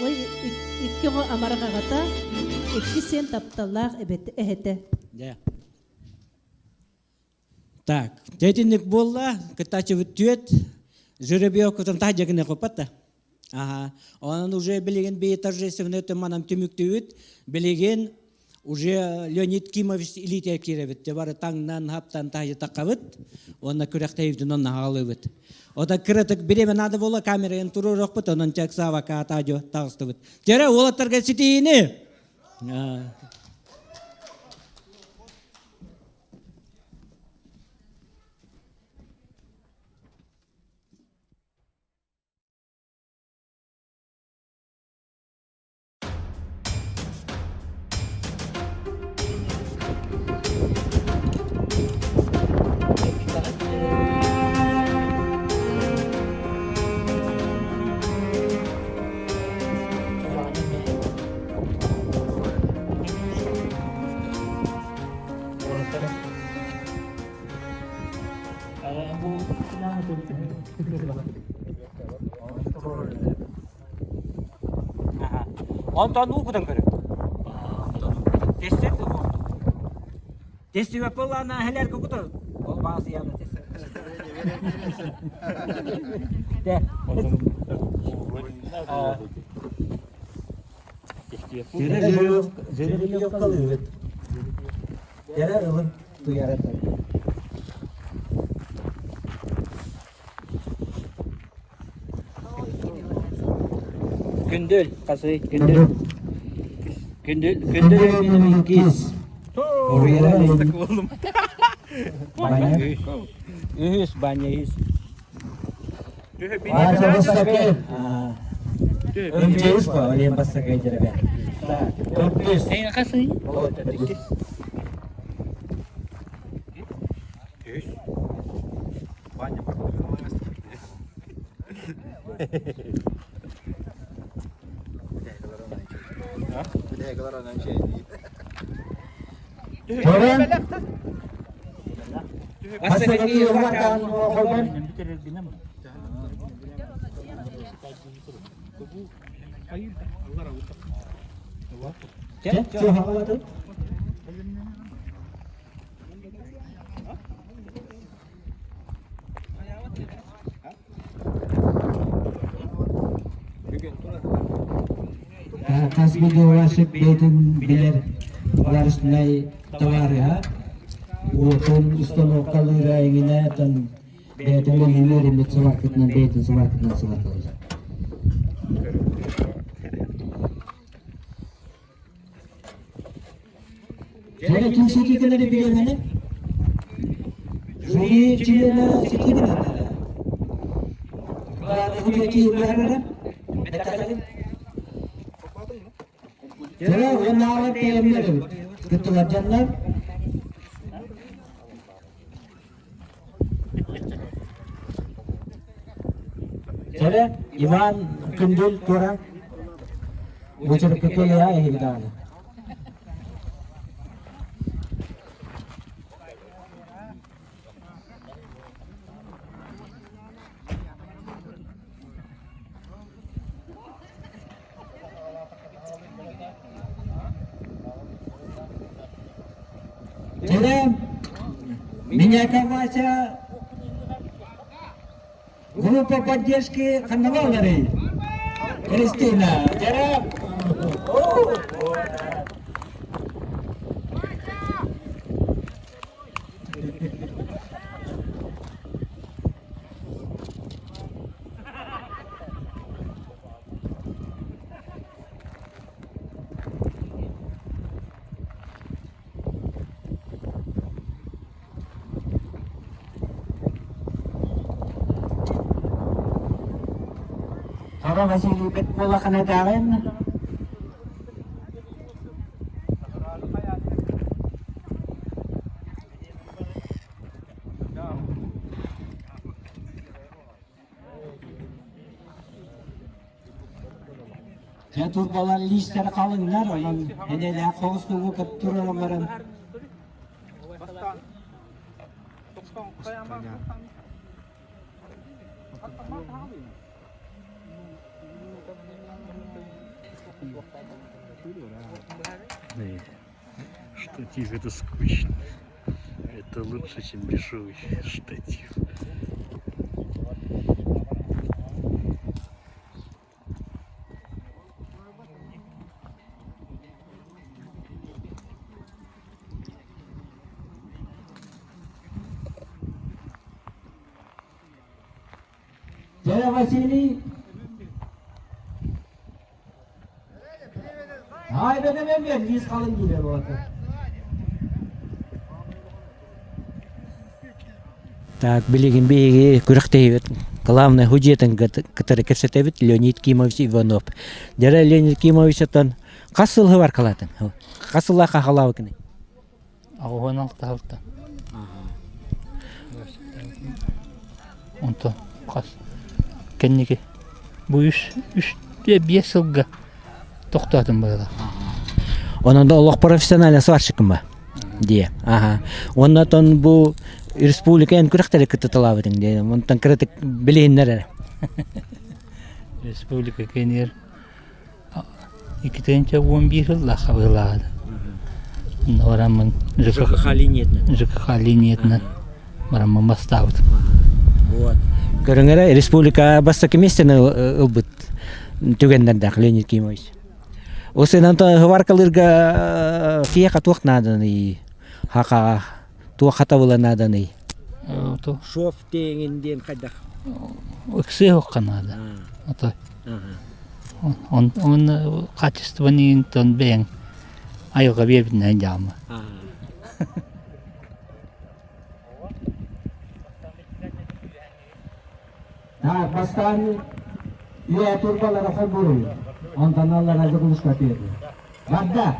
2 амарақ ағата 2 sen тапталлаах эхете. Да. Так, детинник болла, кытачы бүттүет, жеребьёк отон тажагыны копатта. Ага, он уже билеген бей торжественный манам түмүктүбүт, билеген уже Леонид Кимович илите киребит, те бары таңнан хаптан тажы такабыт, онна күрәктәйбит, онна галыбыт. Ота кырытык биреме надо боло камераен турурок бут, онон чаксава катажо тагыстыбыт. Тере олаттарга ситийини. Ondan ukudan görüyor. Destek de bu. Destek yapılan heler kokutur. O bazı yanı destek. De. Zerre yok kalıyor. Zerre ılın duyar. Gündül, kasayı gündül. Gündül benim ikiz. Oraya bastık oğlum. Banya ühüs, banya ühüs. Banya bastık. Ömceyiz bu, oraya bastık öncere ben. Öpüz. Sen kasayı? O, ikiz. Ühüs. Banya bastık. Tasbih'e ulaşıp dedim bilir varışnay tavar ya. Uğurtun üstün okalı rayına tan betimle hilerim de sıvakıtla betin sıvakıtla sıvakıtla. Jadi kimse ki kadar bilir ne? Juri çiğne sikidi mi? Kalau dia ki berada, betul. Jadi onlarla temin ketua jangan. Jadi Ivan Kendul kurang ucap ketua ya ini kita. Jadi minyak kawaja группа поддержки Ханновалари Кристина. Jadi orang masih lipit bola kena jalan. Jatuh bola listara kalınlar olan hedele kostuğu kapturanların. Штатив это скучно. Это лучше, чем дешевый штатив. Дядя Василий. Ай, ben biz kalın gider o Так, билигин беги күрәктәйбет. Главный хуҗетин который көрсәтәбет Леонид Кимович Иванов. Дәре Леонид Кимович тан касылы бар калатын. Касылла кахалау кини. Агуан алта. Онто кас. Кеннеге бу үш бес жылга токтадым байла. Онда Аллах профессиональный сварщикым ба. Дие. Ага. Оннан бу республика эн күрәктәле кытылабы дигән. Монтан критик билгәннәр. Республика кенер 2011 жылда кабылады. Орамын ЖКХ линиятны. Марамын бастабыт. Вот. Көрәңгәрә республика бастакы местене ылбыт түгәннәрдә Леонид Кимович. Осыннан хваркалырга фияка тохнадыны. Хака туахата буладыны. То Шоф тегенден кайда. Оксе окканада. Ото. Он качественный тон бен. Айга бебинен жама. Так, бастан я турбалара хобуру. Ondan Allah razı kılıçla verdi. Vadda.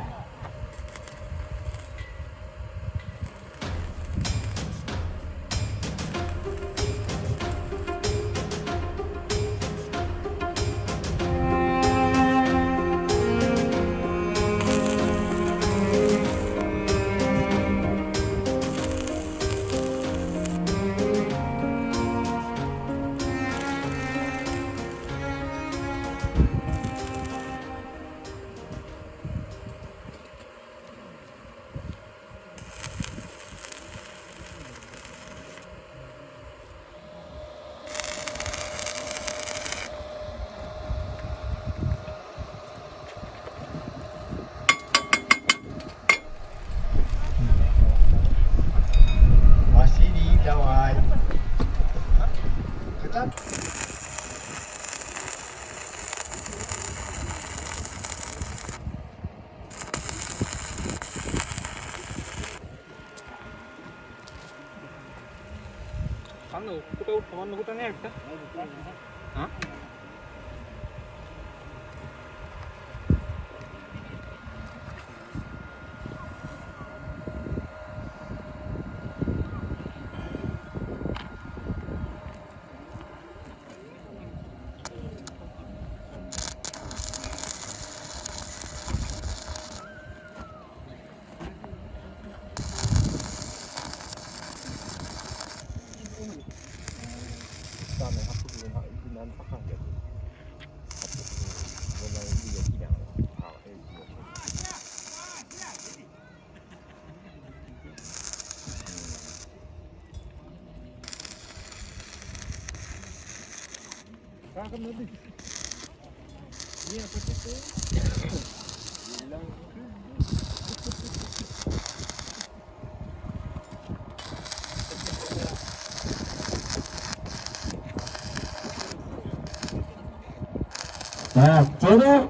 Так, чего?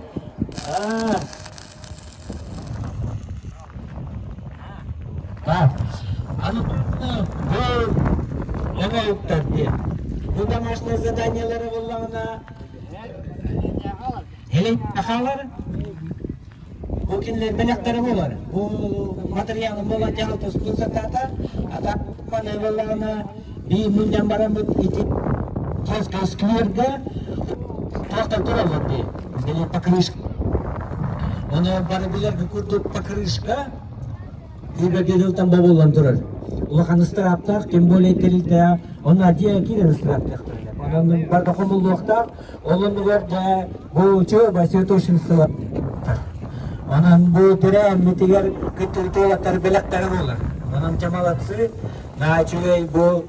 Так, bu домашнее заданиелері болғанына Ахалар bu кинлер белектері болар. Bu материалы болар жағылтыз күлсатата, атақ маны болғанына bir münden baramıt iti tez kaskilerde tohta duramadı. Böyle pakırışka. Onu barabilerge kurduk pakırışka. Iga gedil tam babolan durar. Улахан ыстыраптар, тем более терилде, onlar diye kiren ыстыраптар. Onun barda komulluqtar, onun verdi bu çoğu basıyor toşunsu. Onun bu direğin mitiger kütü olatları belekleri olur. Onun cemalatsı naçüvey bu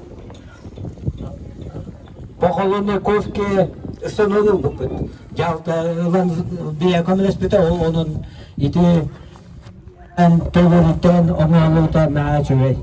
Pokolunu kovke ısınılır bu kıt. Jalta ılan bir komünist bite onun iti en tovritten onu alıta naçüvey.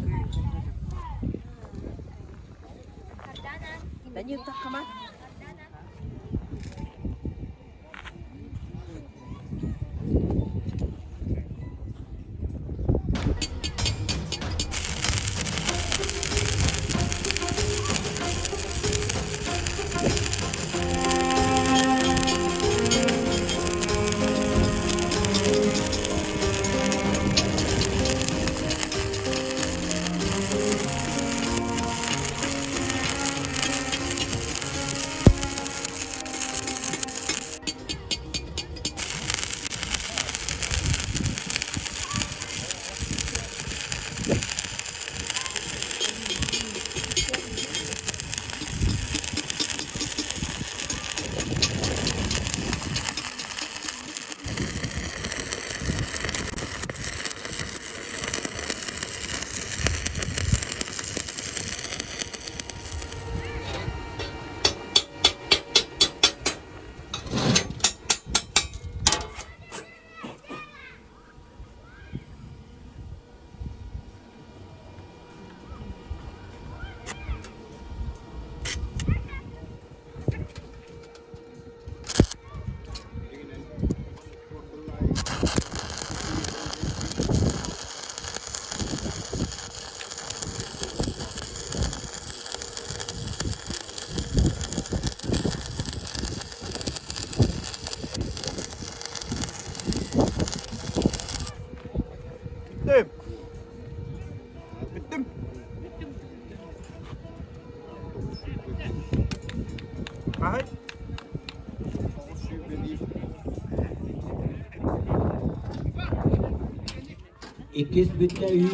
İkiz bitte 100.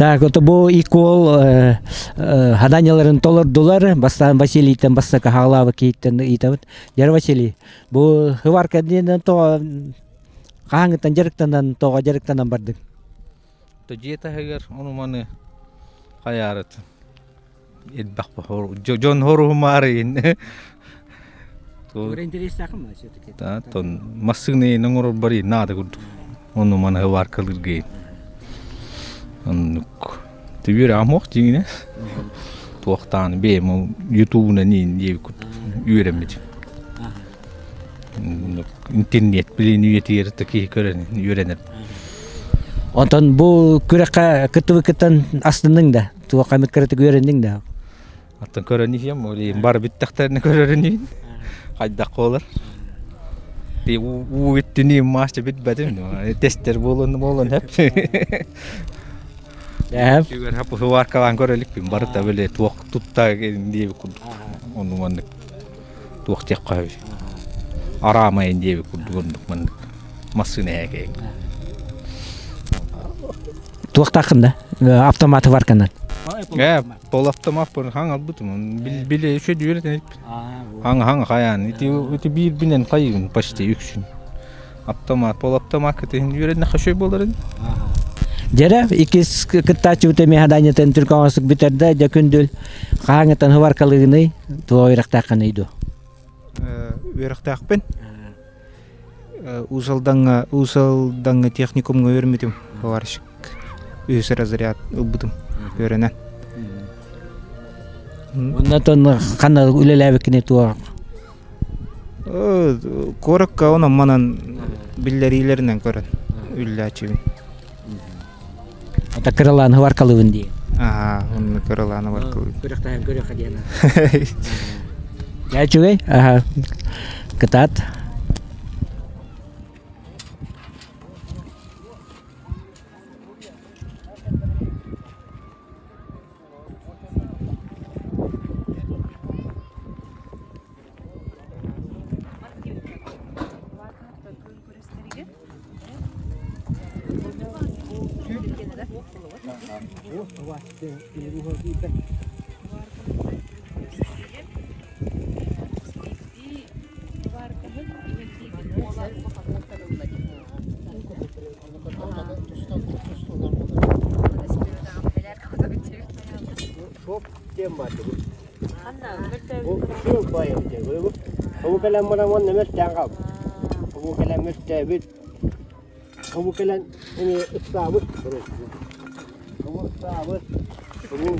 Так, вот bu ikol hadanyaların tolurdular. Bastan Vasili'ten basta kahalava kitten itavat. Jar Vasili. Bu hıvarka dinen to kahangtan jariktan to jariktan bardık. To jeta heger onu manı hayarat. Edbak hor John horu marin. To interesa kama şöyle. Ta ton masıgne nangor bari nada gud. Onu manı hıvarka lirge. Anuk. Tibir amok jingine. Tuaqtan be mo YouTube-na nin yevkut üremet. İnternet bilen üyetir taki kören ürenet. Ondan bu küreka kıtıvıkıtan aslının da tuğa kamet kırıtık öğrendin de. Atan köreniyem öyle bar bittaktarını körenin. Haydak olur. Di u bittini maçta bitmedim. Tester bolon hep. Ähä. Tüger hapu huarkalan korelik bin barta böyle tuok tutta diye kurduk. Onu mandık. Tuok tekkavi. Aramayın diye kurduk mandık. Masını heke. Tuok takında avtomatı var kanan. Pol avtomat por hangal butum. Bile şu diyor ne? Hang hayan. Iti bir binen kayın paşte yüksün. Avtomat pol avtomat ketin diyor ne kaşoy boların. Jere ikis kıttaçı utemi hadanya ten Türkawasık biterde jakündül kahangatan huvarkalığını tuoyrak takkan idu. Верхтақпен усалдан техникумга өрмүтүм барышык үс разряд убутум өрөнөн Ondan kana ülelevekine tuo. коракка оны манан биллерилеринен көрөн үллачыбын Ata kırılan huvarkalığın diye. Оны көрөланы бар кылып Kırıktayım görüyor kadiyana. Ya cuy, ketat. Çok dem var bu. Bu çok bayım diyor bu. Bu kelam bana ne mestan kap. Bu kelam mestabit. Bu kelam ini sabut. Bu sabut.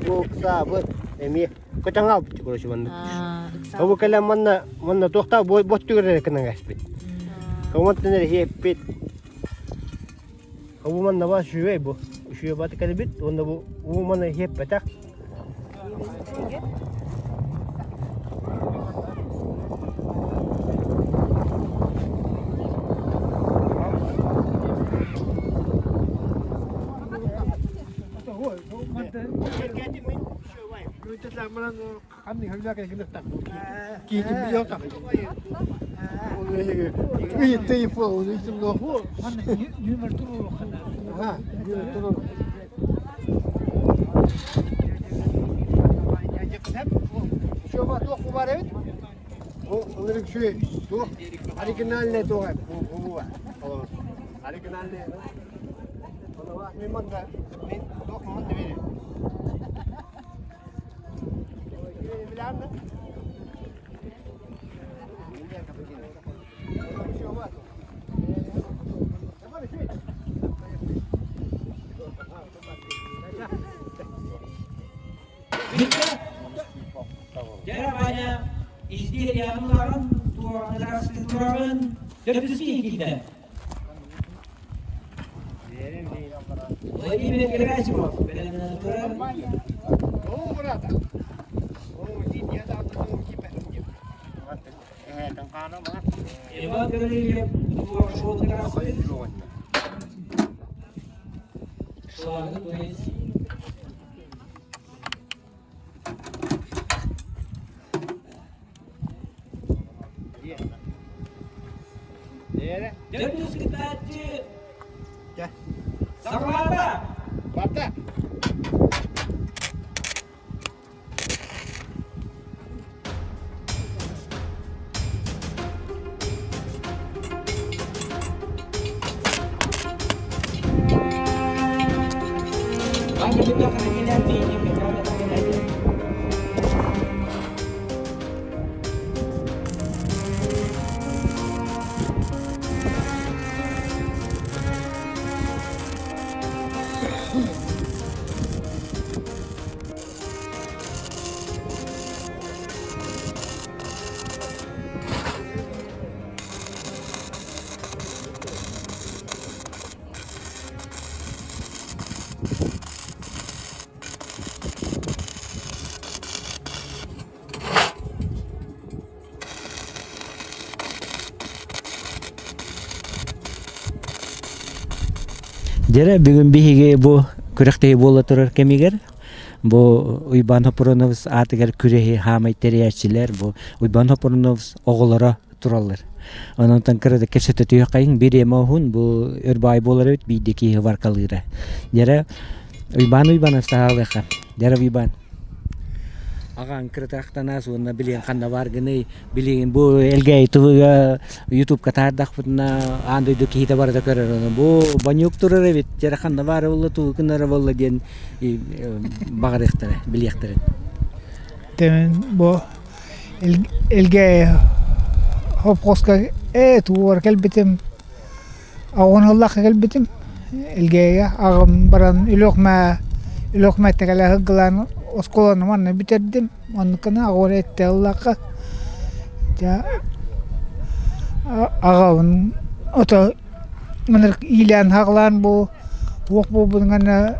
Bu sabut. Emi kacangap çukur şu bana. Bu kelam bana tohta bot tügere kena gaspit. Kamu tene hepit. Bu bana var şu bu. Şu bat kalbit. Onda bu bana hep petak. Coba tuh kemarin, menurut saya tuh hari kenalnya tuh kan, hari kenalnya, kalau memang kan, tuh memang deh. Bilang kan? Ini yang kepingin. Coba tuh. Cerabanya istihdamların tuğanlarının döpüsü ikide. Lagi bir gerasi var. Ben turan. Oh berada. Oh dia tak tahu kita. Tengkana mah. Ewa kerja tuh show gerasi. Soalnya tuh Dönüş kıtacı. Gel. Saklarda. Barda. Hangi bir bakana gelen değil mi? Jere bugün bihige bu күрәктәй була торыр кемигер. Бу Уйбан Хопуровс атыгар күрәһи хамай тәрәчиләр бу Уйбан Хопуровс оголара туралар. Онтан кырда кешете түйәкәйин береме хун бу өрбай булар бит бидеки варкалыра. Дәре Уйбан асталыга. Дәре Уйбан. Аган кыртактана суна билен канда баргыны билен бу элгәй туга YouTube катардак бутна андай ду кита бар да көрөр. Бу банюк турыр бит. Дәре канда бар булды ту кыннары булды ген багырыктыр билектер. Темен бу элгәй hopkoska tuvar kelbetim awan Allah kelbetim ilgaya agam baran ilokma tegala haglan oskolan man bitirdim onukana awan ette Allah'a ja agawn oto manır ilan haglan bu bungan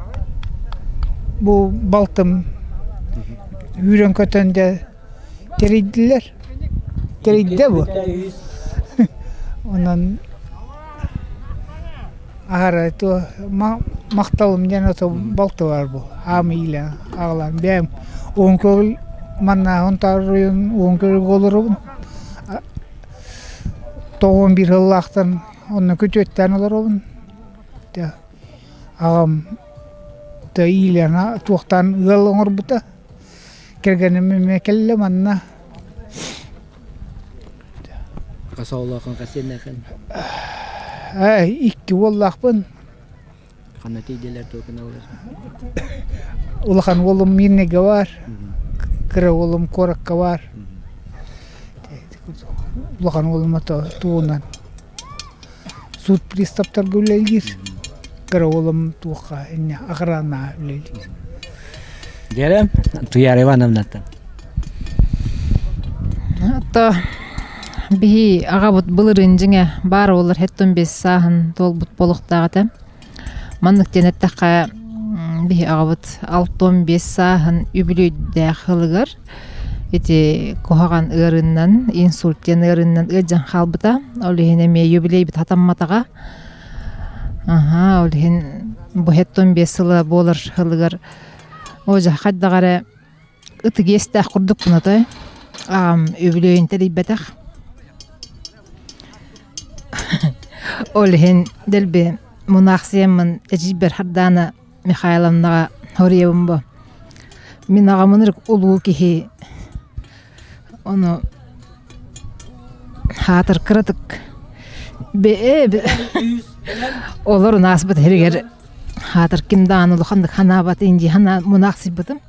bu baltım yürün kötende teridiler. Teride bu. Ondan ahara itu maktalım jana to baltı var bu. Amiyle ağlan. Benim onköl manna ontarıyın onköl olurun. Toğun bir Allah'tan onu kötütten olurun. Da ağam da iyle tuğtan ığalınır bu da. Kergenimi mekelle manna. Kasaulakın kasennekin. İki wallahpın. Naticeler token alır. Ulakan oğlum minnege var. Kıra oğlum korakka var. Ulakan oğlum ata tuğunan. Sud pristaptar gülelgir. Kıra oğlum tuğka inne akrana gülelgir. Gerem tuyar evanam natan. Hatta bihi agabut bılırın jine bar olur hetton 5 sahın dolbut boluqtagata. Manlık denettakka bihi agabut 6-15 sahın übülüydä hılgır. Eti kohagan ırından, insultyen ırından ıjan halbıta. Olihin eme yübiley bit hatammataga. Aha, olihin bu hetton 5 sılı bolur hılgır. Oja haddagara ıtı gestah kurduk bunatay. Ağam übüleyün teribbetak. Olihin delbi munaksiyemmin ecibber haddana Mikhailovnaga horiyebim bu. Min ağamınırık uluğu kihi onu hatır kırıtık. Olur nasibet heriger hatır kimde anılı kandık hanabat inci hana munaksibetim.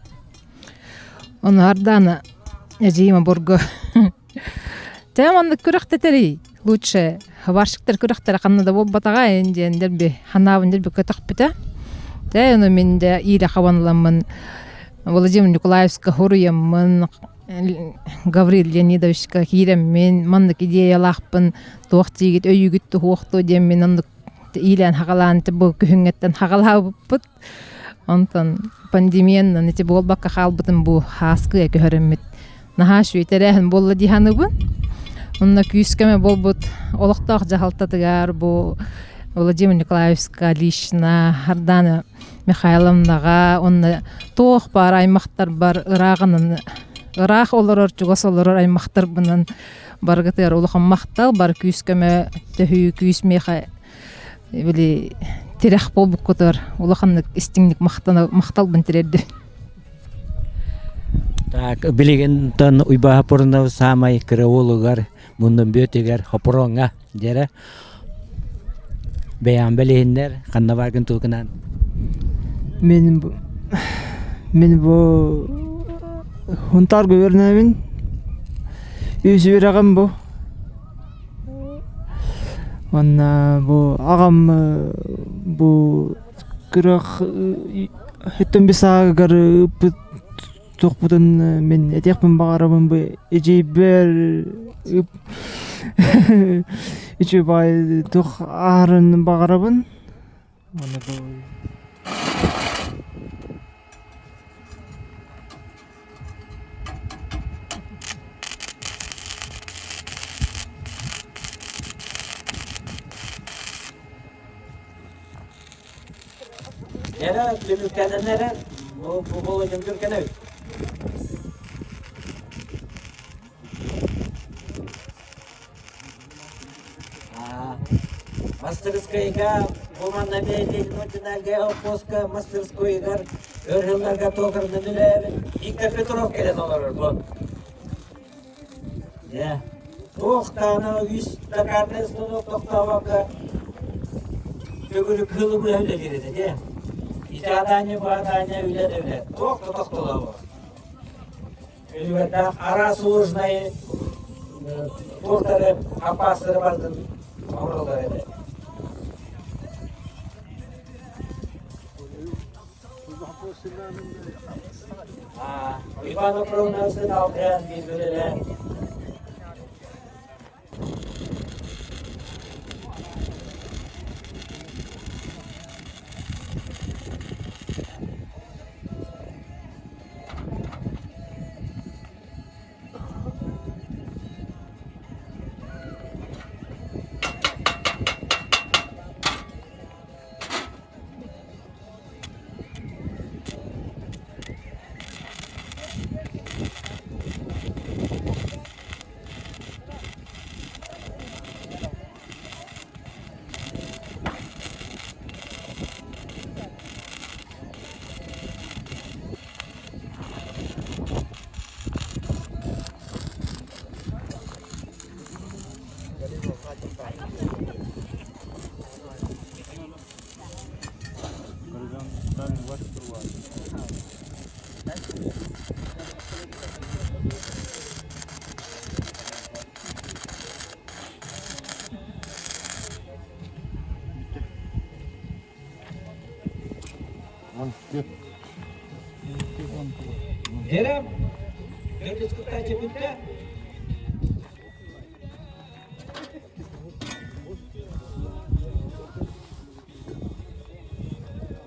Onu hardana eciyime burgu. Tamamlık kürek teteri. Лучше хаваршиктер күрәхтәр каннада боббатага эндер би ханавындер би көтөк бите. Дә уны мен дә ире хаванламын. Владимир Николаевска хоруямын. Гаврил Леонидовичка кирем мен мандык идеялахпын. Тоқтигит өйүгүт тоқты дем мен андык илен хагалан бу күһүнгеттен хагалабыппыт. Онтон пандемиянан эти болбакка халбытын бу хаскы көрөммит. Нахаш үтерәһен болла диханыбын. Онна күйіскеме болбут олықтақ жағалтатыгар бу Владимир Николаевска лично Хардана Михайловнаға онна тоқ бар аймақтар бар ырағынан ырақ олырыр жүгас олырыр аймақтар бұнын барғытыр олықын мақтал бар күйіскеме төхүй күйісмеға білі терек болбук көтір олықынлық істіңлік мақтал бұн тірерді. Так, билеген тон уйба порнов самай креологар мундан бөтегер хопронга дере. Бәян белендер канна баргын тукынан. Мен бу хунтар гөвернәмен үзе берагам бу. Ванна бу агам бу кырак хеттен бисагар тоқпутын мен этекпин багарабын бу эжейбер эжейбай тоқ арын багарабын. Yere tümüktenenlere bu bolacım Türkiye'ne. Мастерскойга, команда медик, ночинальга, опоска, мастерскойгар, örgünlerge tokarını nüle, İlk Petrov kele dolar bu. Ya, tohtana üst takarnes bunu tohtavaka, tögülü kılı bu öyle girdi ya. İşte adanya bu adanya öyle. Tohtalar bu. Öyle ara solužnayı, tohtarı, apasları vardı, oralar öyle. Ivano Pronas'ın altıyan bir bölüler. Derem, ben diskutacı bitti.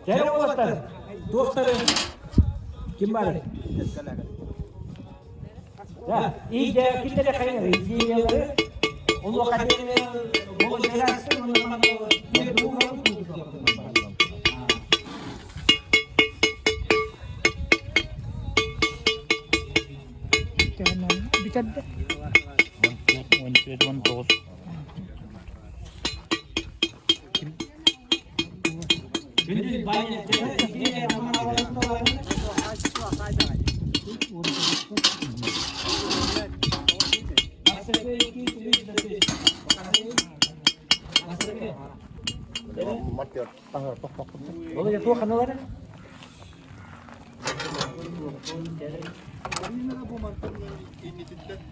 Derem oğlan, dostları kim var? Ya, iyice kimlere kaynar, iyice yalı. Onu kadar bol jelarsın, onu zaman bir durum var. Bitirdi. 17-19. Gündüz bayram, yine Ramazan olayını. Boleh tuh kanalan.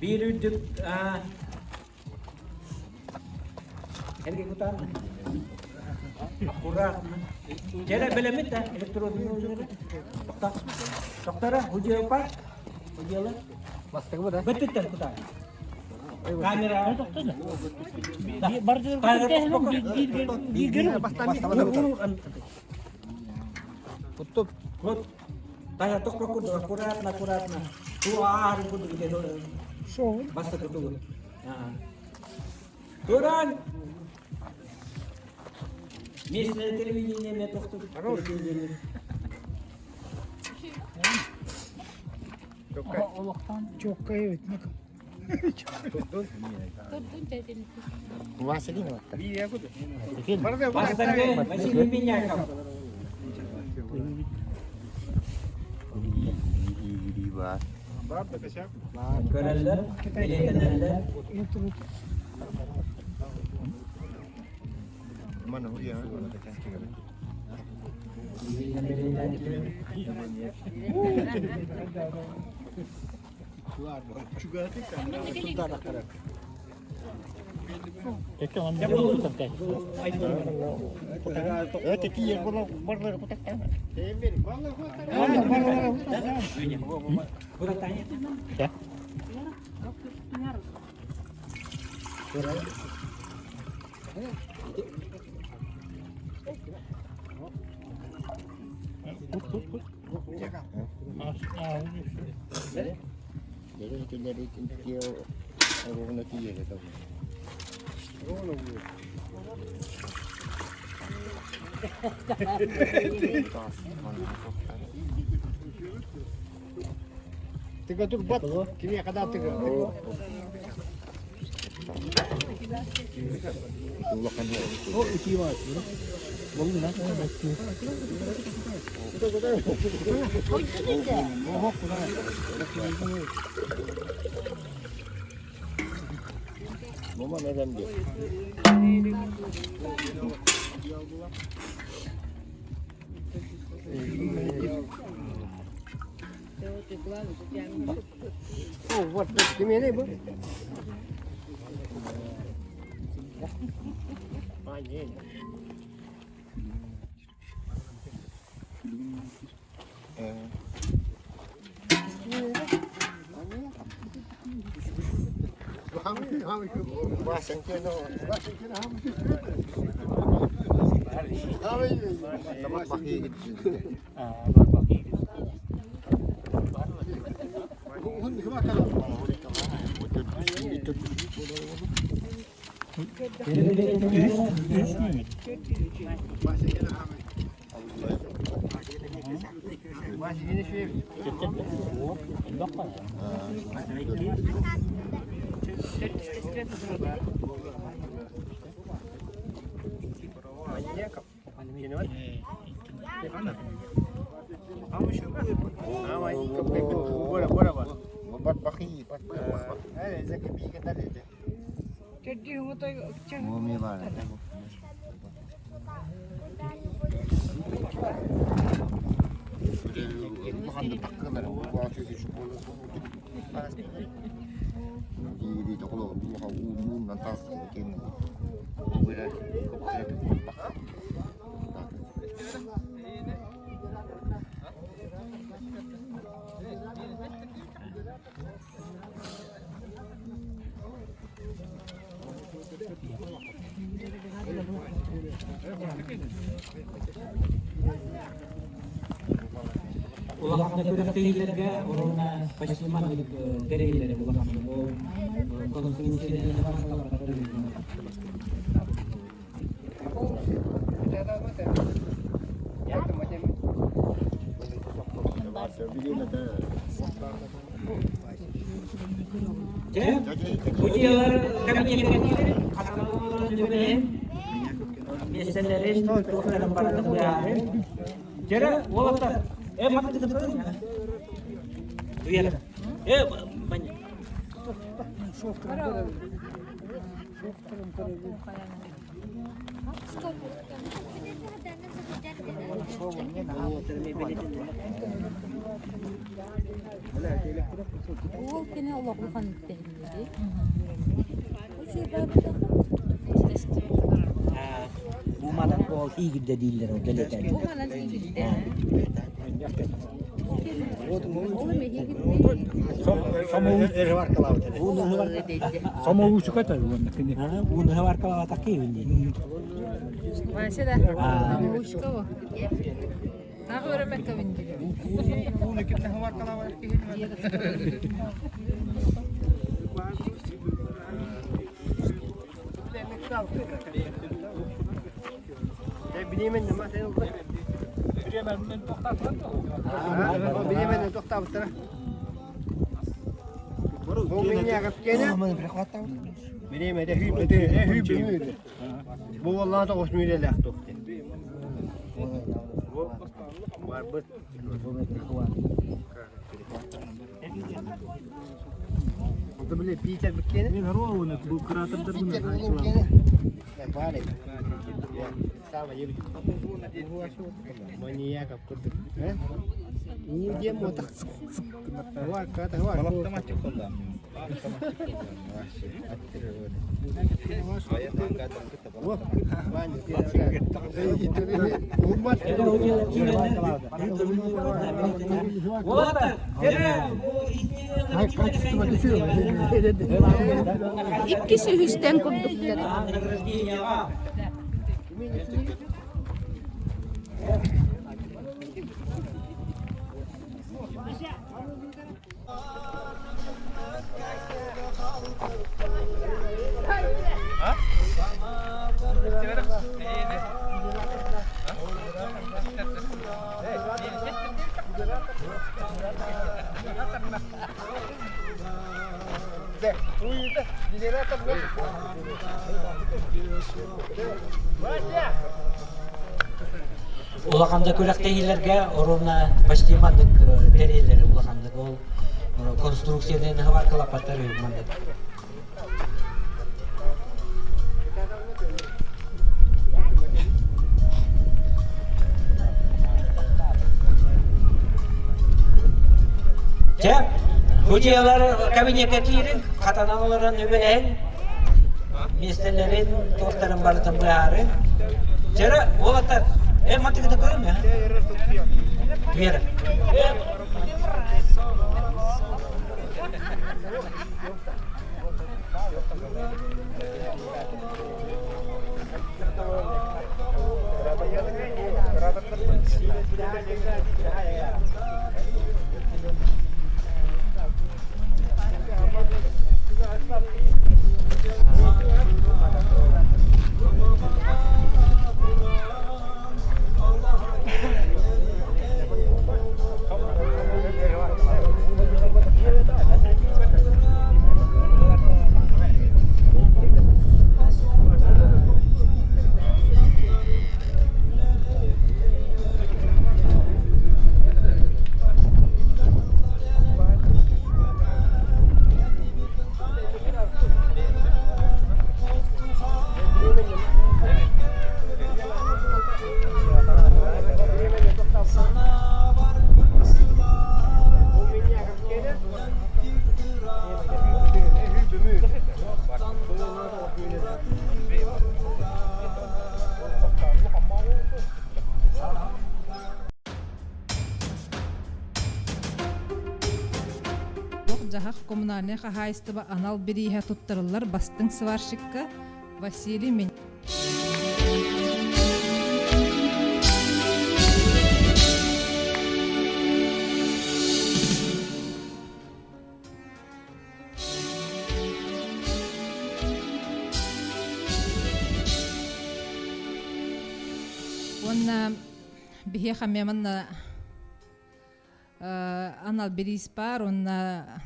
Bir üdük erkek utan kurang cara belemit dah elektronik dokter uji apa uji lah betul tak kutan kamera tutup tanya tok akurat na tuah hari pun begitu so basta betul turun местное телевидение мне тохту Çok kayıt. Vaselin var. Masih minyak kamu. Görenler, biletenler. Mana ya? Jadi dia orang nanti ya kata. Tıka dur bat. Kimiye kadar tıka. O iki var. Bolun lan. Mama neden diyor? Oh, what? Kimiye ne bu? Aynen. Ulakna kuraktilerge orona paşman gereğileri ulakna o konstrüksiyonu Ujialar kami nyekati kalau jumlah meselerin dalam para negara. Cara walaupun mati betul. Iya. Banyak. Ол кене Аллах'ın tehlikeli. Bu şey Bu malan kol iyi gibi değiller o gelecek. Bu malan iyi gibi. Самого чуката вон кини. Bu ne var kala takı ini. Maşada. Uşko. Tağı öğrenmek kavindi. Bunu kimde var kalabalık Bilemedim ama sen oldu. Bilemedim toktatlar. Bilemedim toktatlar. Bu beni yakıp gene. Bilemedim hübü. Bu vallahi da hoşmuyor laf toktu. Var bıt. Bu bile Peter bitkeni. Ne var o ne bu kraterdir bunu. Peter oğlum gene. Var ya. Sama yedik. Manyak kaptı. He? İyi diye motak. Var kata var. Balapta maçı kolda. İkisi hüsten kurdukları. Улакамда көрәктегилерге орумна почти мандык терелери улакамдык ол конструкцияны хабар кылапаттар мандык. Те, худиялар кабинетке кирин, катаналарын өбелен, местелерин, тортарын бартын бары. Жара, олата, мантыгыды көрім я? Вера. Жахақ коммунальный хахайстыба анал бериһе туттарылар бастың сварщикка Василий Мен. Онна бихе хамеманна анал берис бар, онна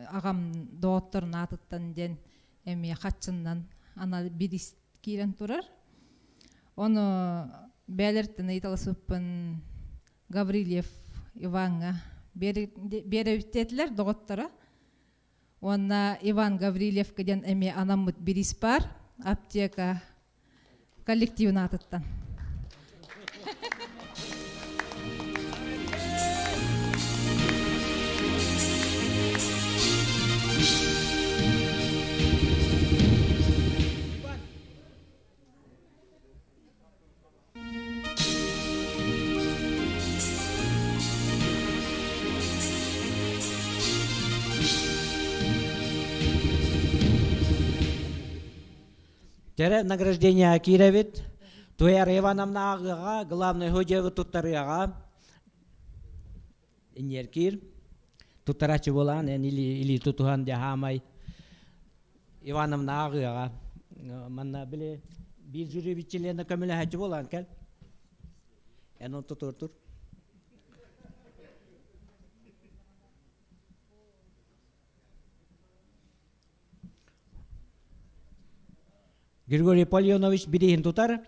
ағам доғыттыр натыттан ден әме қатшыннан анал берис кирен тұрар. Оны бәлірттін айталысыппын Гаврилев Иванға бере үттетілер доғыттыра. Онна Иван Гаврилев кеден әме анамыт берис бар, аптека коллектив натыттан. Тере награждение Кировит, Туяр Ивановна Ага, главный ходевы Туттарыга, Инеркир, Туттарачи Волан, или Тутухан Дяхамай, Ивановна Ага, Манна Биле, Биржуревичи на Камиля Хачи Волан, Кел, Эно Тутуртур. Григорий Полионович бирихин тутар,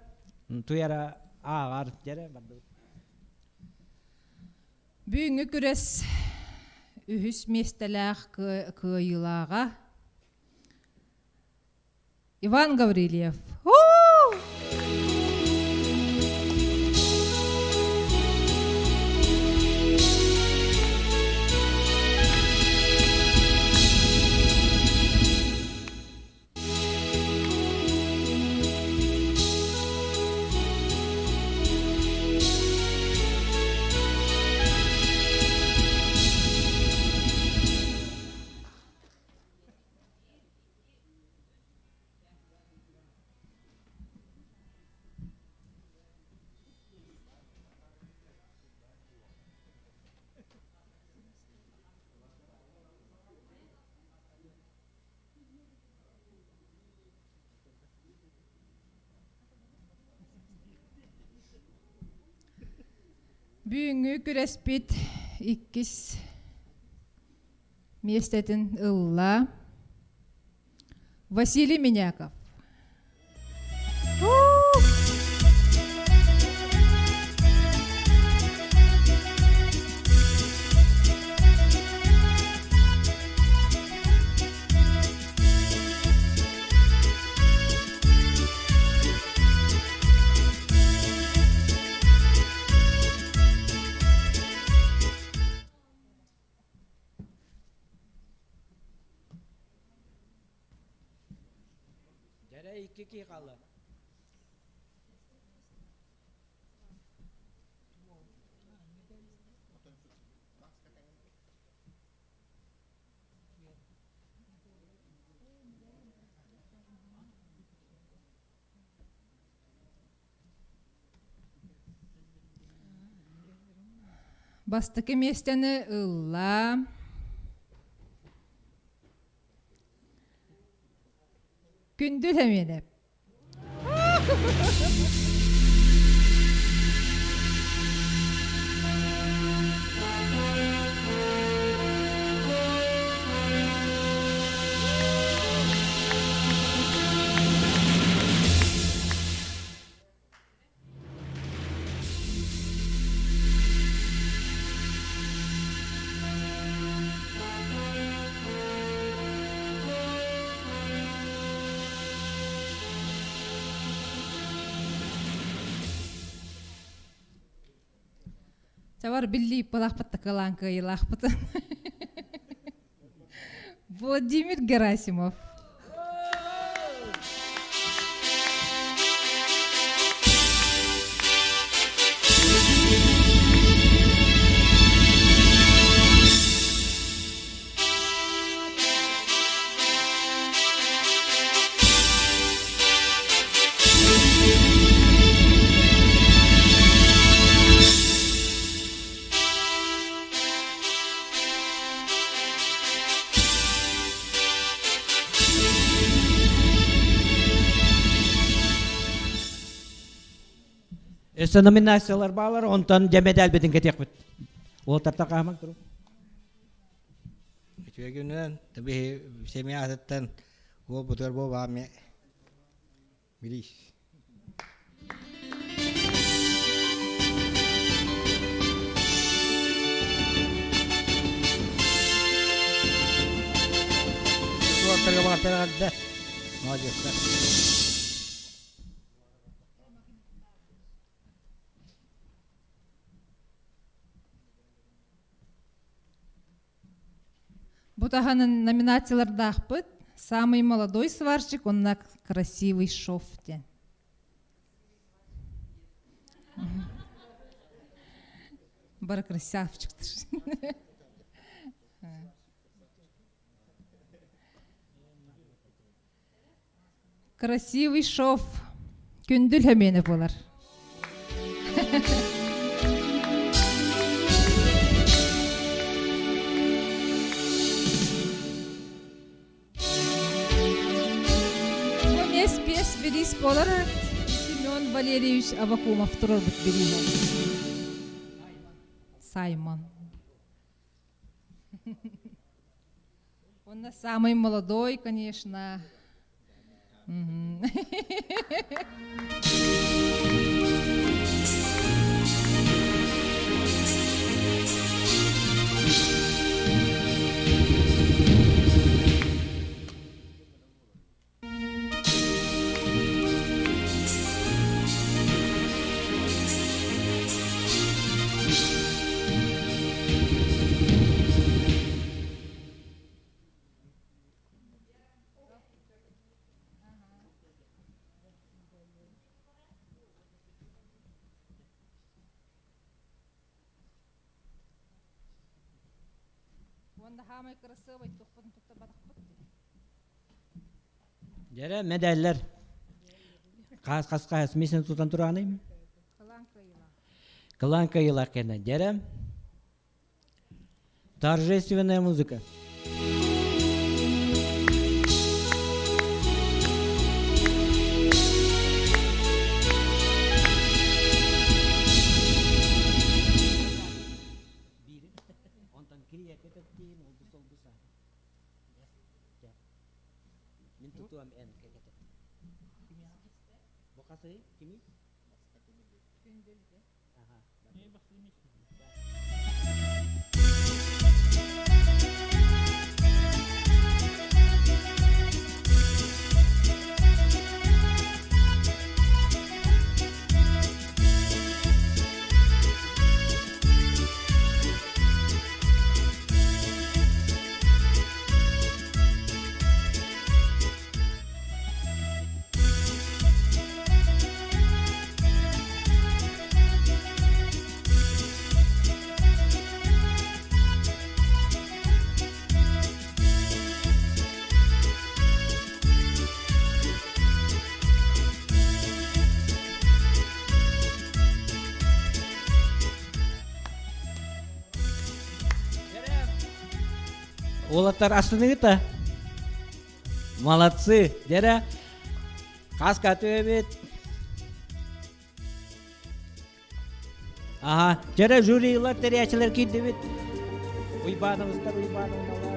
туяра ағар жере барды. Бүгінгі күрес үхіс местеләқ күйілаға Иван Гаврилев. Бүгінгі күреспет иккіс местетін ылла. Василий Миняков. İki kaldı. Бастыкы местені ылла. Күндүл әменеп. Товар билли палахпатта каланка и лахпата. Владимир Герасимов. Эссе номинациялар балар, онтан демедел бедин кетек бит. Ол тарта камак туру. Üçüncünden tabii semiyattan o butur bu bağımı biliş. Bu ortaya bakar da. Maalesef. Бутаханын номинацияларда ақпыт. Самый молодой сварщик, он на красивый шофте. Бар красавчиктыр. Красивый шов. Күндүл әмені болар. Спес болар Семен Валерьевич Авакумов турар бут берино. Саймон. Он самый молодой, конечно. Jere medaller. Kas misen tutan turanayım. Каланка илакена. Jere. Торжественная музыка. Min tutuam Олаттар астыныгыта. Молодцы. Дера каска төбет. Ага, жара жюрилар терячилер килди бит. Уйбаныңыздар, уйбаныңыздар.